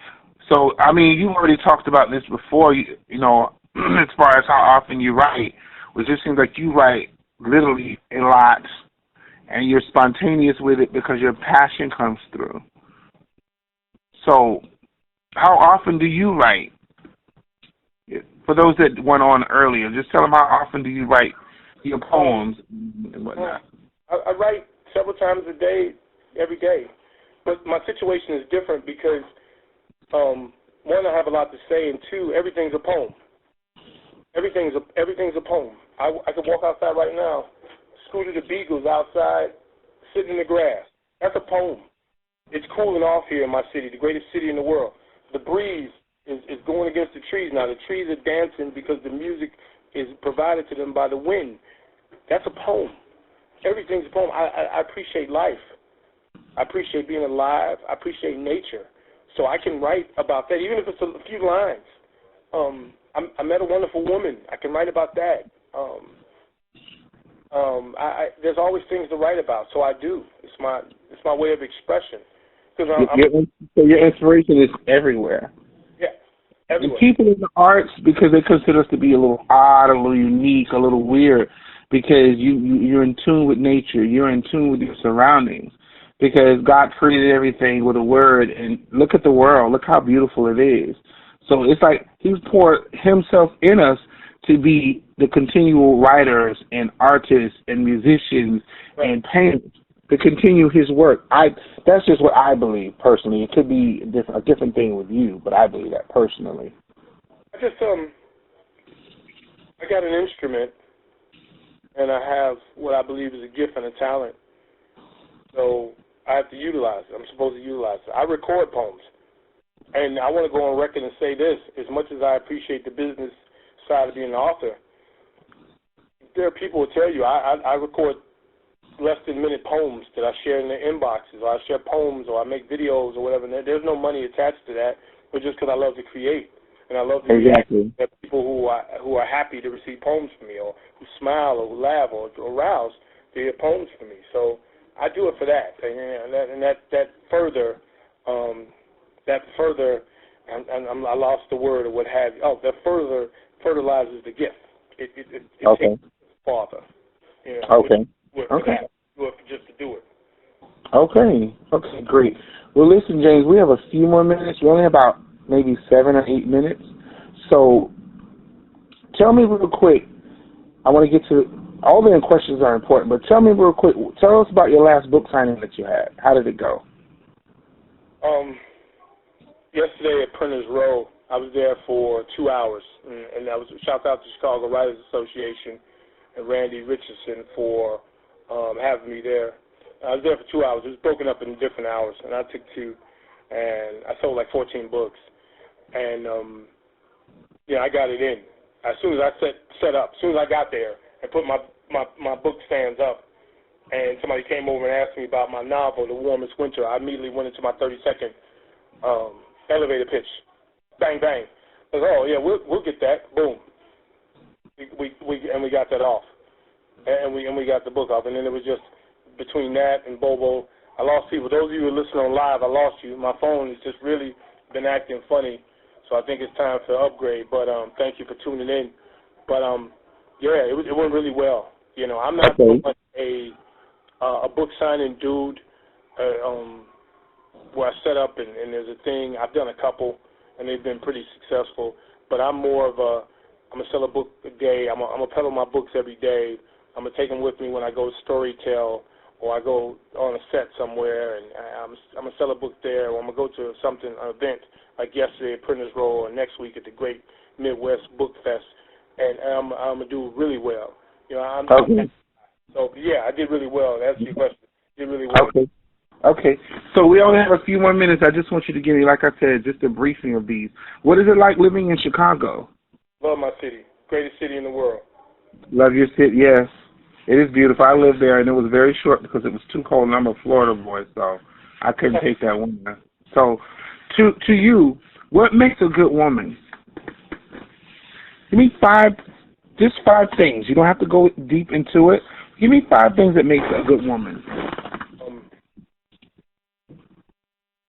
So, I mean, you already talked about this before, you know, as far as how often you write, which it seems like you write literally a lot, and you're spontaneous with it because your passion comes through. So, how often do you write? For those that went on earlier, just tell them how often do you write your poems and whatnot. I write several times a day, every day. But my situation is different because, one, I have a lot to say, and two, everything's a poem. Everything's a poem. I could walk outside right now, Scooter the Beagle's outside, sitting in the grass. That's a poem. It's cooling off here in my city, the greatest city in the world. The breeze is going against the trees now. The trees are dancing because the music is provided to them by the wind. That's a poem. Everything's a poem. I appreciate life. I appreciate being alive. I appreciate nature. So I can write about that, even if it's a few lines. I met a wonderful woman. I can write about that. There's always things to write about, so I do. It's my way of expression. So your inspiration is everywhere. Yeah, everywhere. And people in the arts, because they consider us to be a little odd, a little unique, a little weird, because you're in tune with nature. You're in tune with your surroundings. Because God created everything with a word, and look at the world. Look how beautiful it is. So it's like He's poured Himself in us to be the continual writers and artists and musicians and painters to continue His work. That's just what I believe personally. It could be a different thing with you, but I believe that personally. I got an instrument, and I have what I believe is a gift and a talent. So I have to utilize it. I'm supposed to utilize it. I record poems. And I want to go on record and say this. As much as I appreciate the business side of being an author, there are people who tell you I record less than minute poems that I share in the inboxes, or I share poems, or I make videos or whatever. There's no money attached to that, but just because I love to create, and I love to Exactly. that people who are happy to receive poems from me, or who smile, or who laugh, or rouse to hear poems from me. So I do it for that, and that further, I lost the word or what have you. Oh, that further fertilizes the gift. It Okay. takes farther. You know, Okay. Okay. Do it just to do it. Okay. Okay, great. Well, listen, James, we have a few more minutes. We only have about maybe 7 or 8 minutes. So tell me real quick. I want to get to all the questions are important, but tell me real quick. Tell us about your last book signing that you had. How did it go? Yesterday at Printers Row, I was there for 2 hours, and I was shout out to Chicago Writers Association and Randy Richardson for having me there. I was there for 2 hours. It was broken up in different hours, and I took 2, and I sold like 14 books, and I got it in as soon as I set up. As soon as I got there and put my book stands up, and somebody came over and asked me about my novel, The Warmest Winter, I immediately went into my 30-second elevator pitch. Bang, bang. I was, oh, yeah, we'll get that. Boom. We got that off. And we got the book off. And then it was just between that and Bobo, I lost people. Those of you who are listening on live, I lost you. My phone has just really been acting funny, so I think it's time to upgrade. But thank you for tuning in. But, it went really well. You know, I'm not so much a book signing dude where I set up and there's a thing. I've done a couple, and they've been pretty successful. But I'm more of I'm going to sell a book a day. I'm going to peddle my books every day. I'm going to take them with me when I go Storytell, or I go on a set somewhere, and I'm going to sell a book there, or I'm going to go to an event like yesterday at Printers Row, or next week at the Great Midwest Book Fest, and I'm going to do really well. You know, so, yeah, I did really well. That's your question. I did really well. Okay. So we only have a few more minutes. I just want you to give me, like I said, just a briefing of these. What is it like living in Chicago? Love my city. Greatest city in the world. Love your city, yes. It is beautiful. I lived there, and it was very short because it was too cold, and I'm a Florida boy, so I couldn't take that winter. So to you, what makes a good woman? Give me 5 things. You don't have to go deep into it. Give me 5 things that make a good woman.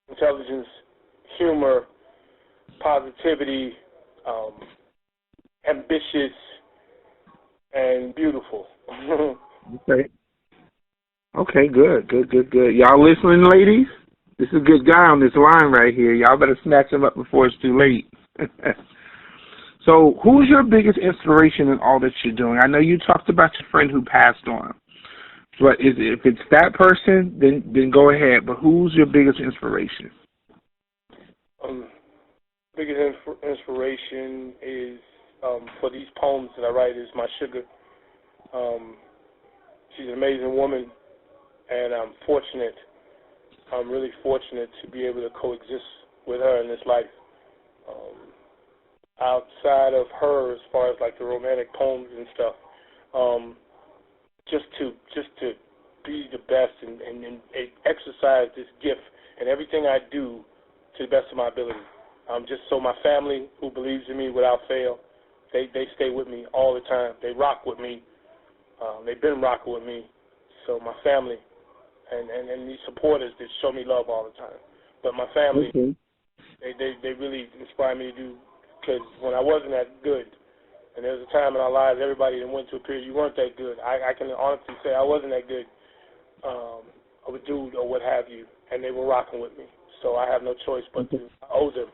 Intelligence, humor, positivity, ambitious, and beautiful. Okay, good. Y'all listening, ladies? This is a good guy on this line right here. Y'all better snatch him up before it's too late. So who's your biggest inspiration in all that you're doing? I know you talked about your friend who passed on. But if it's that person, then go ahead. But who's your biggest inspiration? Biggest inspiration is for these poems that I write is my sugar. She's an amazing woman, and I'm really fortunate to be able to coexist with her in this life. Outside of her, as far as like the romantic poems and stuff, just to be the best and exercise this gift and everything I do to the best of my ability. Just so my family, who believes in me without fail, they stay with me all the time. They rock with me. They've been rocking with me. So my family and these supporters that show me love all the time. But my family, they really inspire me to do, because when I wasn't that good, and there was a time in our lives, everybody that went to a period, you weren't that good. I can honestly say I wasn't that good of a dude or what have you, and they were rocking with me. So I have no choice but to owe them.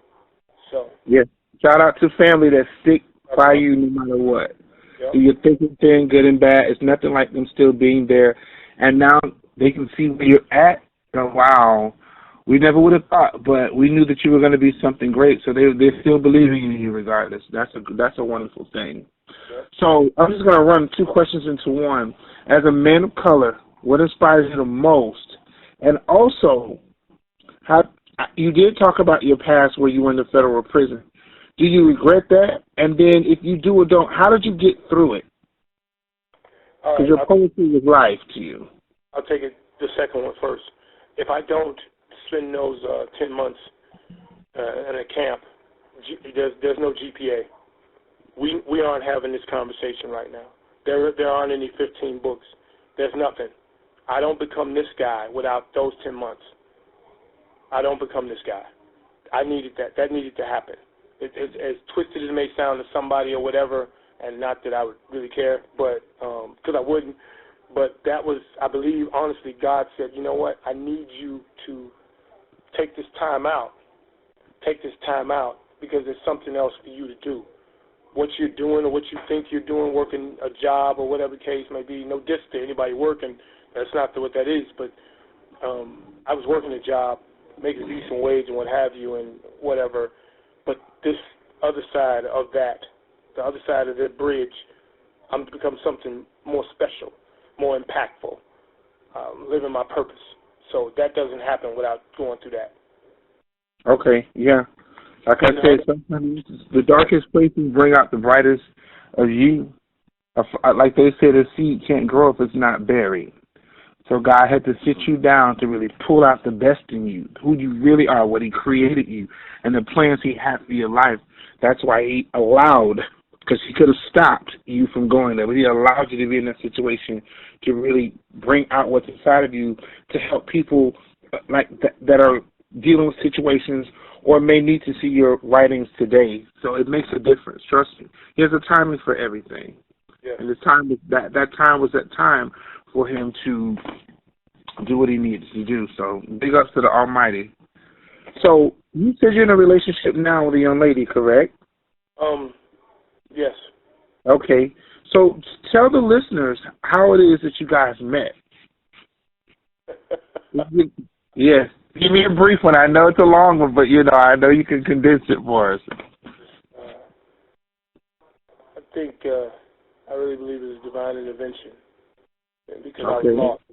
So yeah, shout out to family that stick by you no matter what. Yep. You're thick and thin, good and bad. It's nothing like them still being there, and now they can see where you're at. And wow, we never would have thought, but we knew that you were going to be something great. So they're still believing in you regardless. That's a wonderful thing. Yep. So I'm just going to run 2 questions into one. As a man of color, what inspires you the most? And also, how you did talk about your past where you were in the federal prison. Do you regret that? And then if you do or don't, how did you get through it? Because your poetry was life to you. I'll take it the second one first. If I don't spend those 10 months in a camp, there's no GPA. We aren't having this conversation right now. There aren't any 15 books. There's nothing. I don't become this guy without those 10 months. I don't become this guy. I needed that. That needed to happen. As twisted as it may sound to somebody or whatever, and not that I would really care, but because I wouldn't, but that was, I believe, honestly, God said, you know what, I need you to take this time out. Take this time out because there's something else for you to do. What you're doing or what you think you're doing, working a job or whatever the case may be, no diss to anybody working, that's not what that is, but I was working a job, making a decent wage and what have you and whatever, but this other side of that, the other side of the bridge, I'm to become something more special, more impactful, living my purpose. So that doesn't happen without going through that. Okay, yeah. Like I said, sometimes the darkest places bring out the brightest of you. Like they said, a seed can't grow if it's not buried. So God had to sit you down to really pull out the best in you, who you really are, what He created you, and the plans He had for your life. That's why He allowed, because He could have stopped you from going there, but He allowed you to be in that situation to really bring out what's inside of you to help people like that are dealing with situations or may need to see your writings today. So it makes a difference. Trust me. There's a timing for everything. Yeah. And the time that time was that time for Him to do what He needed to do. So big ups to the Almighty. So you said you're in a relationship now with a young lady, correct? Yes. Okay. So tell the listeners how it is that you guys met. Yes. Give me a brief one. I know it's a long one, but, I know you can condense it for us. I think I really believe it was divine intervention. Because I was lost.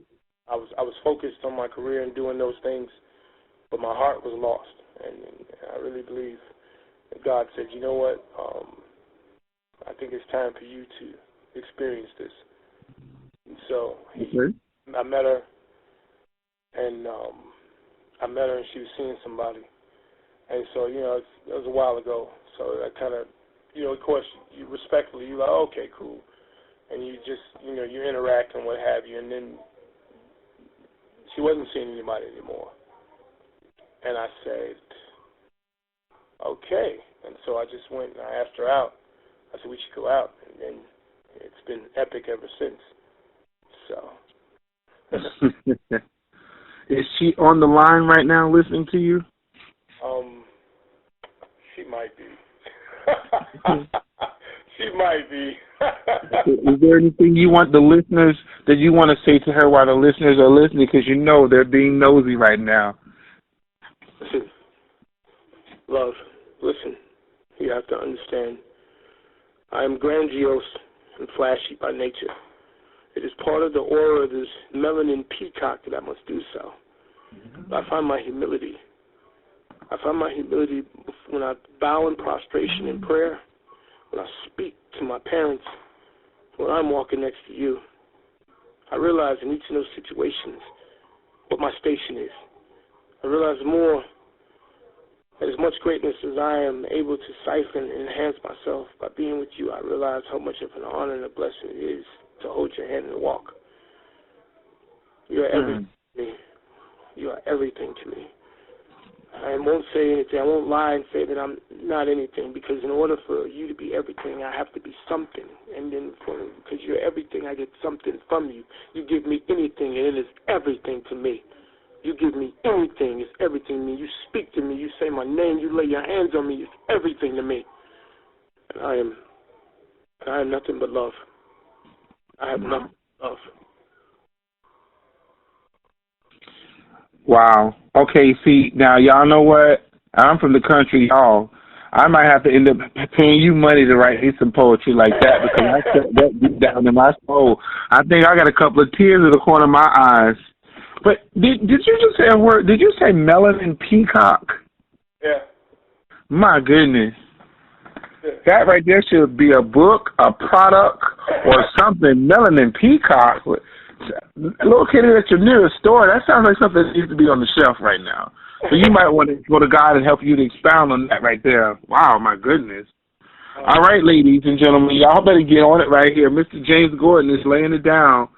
I was focused on my career and doing those things, but my heart was lost. And I really believe that God said, you know what, I think it's time for you to experience this. And so I met her, and she was seeing somebody. And so, it was a while ago. So I kind of, of course, you respectfully, you're like, okay, cool. And you just, you interact and what have you. And then she wasn't seeing anybody anymore. And I said, okay. And so I just went and I asked her out. I said, we should go out. And then it's been epic ever since. So. Is she on the line right now listening to you? She might be. She might be. Is there anything you want the listeners that you want to say to her while the listeners are listening? Because they're being nosy right now. Listen, love, listen. You have to understand. I am grandiose and flashy by nature. It is part of the aura of this melanin peacock that I must do so. I find my humility. I find my humility when I bow in prostration in prayer, when I speak to my parents, when I'm walking next to you. I realize in each of those situations what my station is. I realize more that as much greatness as I am able to siphon and enhance myself by being with you, I realize how much of an honor and a blessing it is to hold your hand and walk. You are everything to me. You are everything to me. I won't say anything. I won't lie and say that I'm not anything, because in order for you to be everything, I have to be something. And then because you're everything, I get something from you. You give me anything, and it is everything to me. You give me anything, it's everything to me. You speak to me, you say my name, you lay your hands on me, it's everything to me. And I am nothing but love. I have nothing but love. Wow. Okay, see, now y'all know what? I'm from the country, y'all. I might have to end up paying you money to write me some poetry like that, because I felt that deep down in my soul. I think I got a couple of tears in the corner of my eyes. But did you just say a word? Did you say melanin peacock? Yeah. My goodness. Yeah. That right there should be a book, a product, or something. Melanin peacock. located at your nearest store. That sounds like something that needs to be on the shelf right now. So you might want to go to God and help you to expound on that right there. Wow, my goodness. All right, ladies and gentlemen, y'all better get on it right here. Mr. James Gordon is laying it down.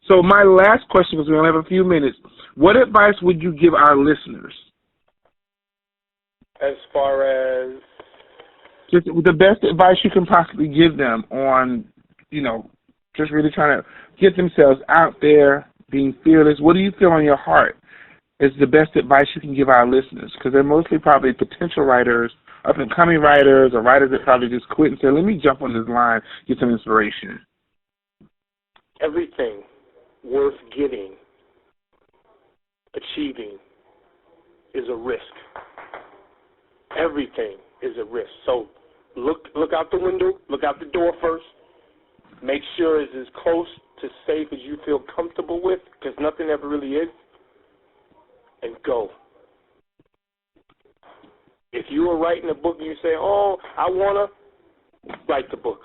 So my last question, because we only have a few minutes, what advice would you give our listeners? As far as? Just the best advice you can possibly give them on, just really trying to get themselves out there, being fearless. What do you feel in your heart is the best advice you can give our listeners? Because they're mostly probably potential writers, up-and-coming writers, or writers that probably just quit and say, let me jump on this line, get some inspiration. Everything worth getting, achieving, is a risk. Everything is a risk. So look out the window, look out the door first. Make sure it's as close to safe as you feel comfortable with, because nothing ever really is, and go. If you are writing a book and you say, oh, I want to, write the book.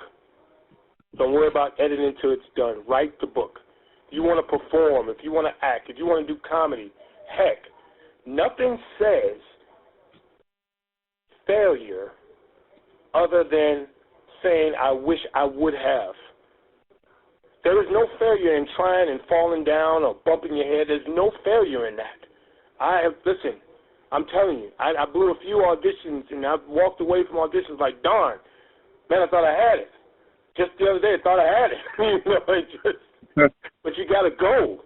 Don't worry about editing until it's done. Write the book. If you want to perform, if you want to act, if you want to do comedy, heck, nothing says failure other than saying, I wish I would have. There is no failure in trying and falling down or bumping your head. There's no failure in that. Listen, I'm telling you, I blew a few auditions, and I walked away from auditions like, darn, man, I thought I had it. Just the other day, I thought I had it. But you got to go.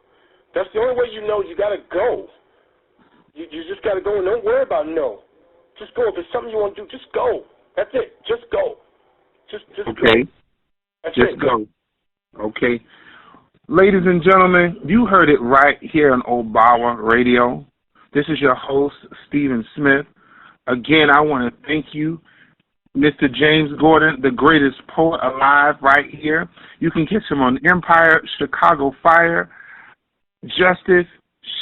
That's the only way you know you got to go. You just got to go, and don't worry about no. Just go. If it's something you want to do, just go. That's it. Just go. Just okay. Go. That's just it. Go. Okay. Ladies and gentlemen, you heard it right here on Obawa Radio. This is your host, Stephen Smith. Again, I want to thank you, Mr. James Gordon, the greatest poet alive right here. You can catch him on Empire, Chicago Fire, Justice,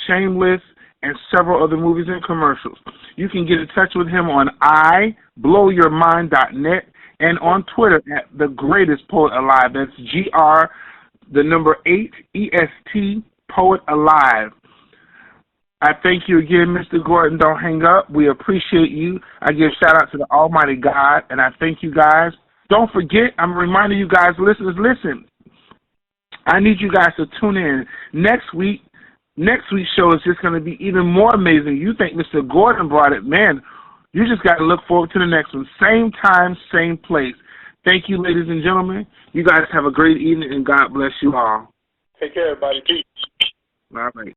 Shameless, and several other movies and commercials. You can get in touch with him on iblowyourmind.net and on Twitter at The Greatest Poet Alive. That's GR8EST Poet Alive. I thank you again, Mr. Gordon. Don't hang up. We appreciate you. I give shout out to the Almighty God, and I thank you guys. Don't forget, I'm reminding you guys, listeners, listen. I need you guys to tune in. Next week's show is just going to be even more amazing. You think Mr. Gordon brought it, man, you just got to look forward to the next one. Same time, same place. Thank you, ladies and gentlemen. You guys have a great evening, and God bless you all. Take care, everybody. Peace. All right.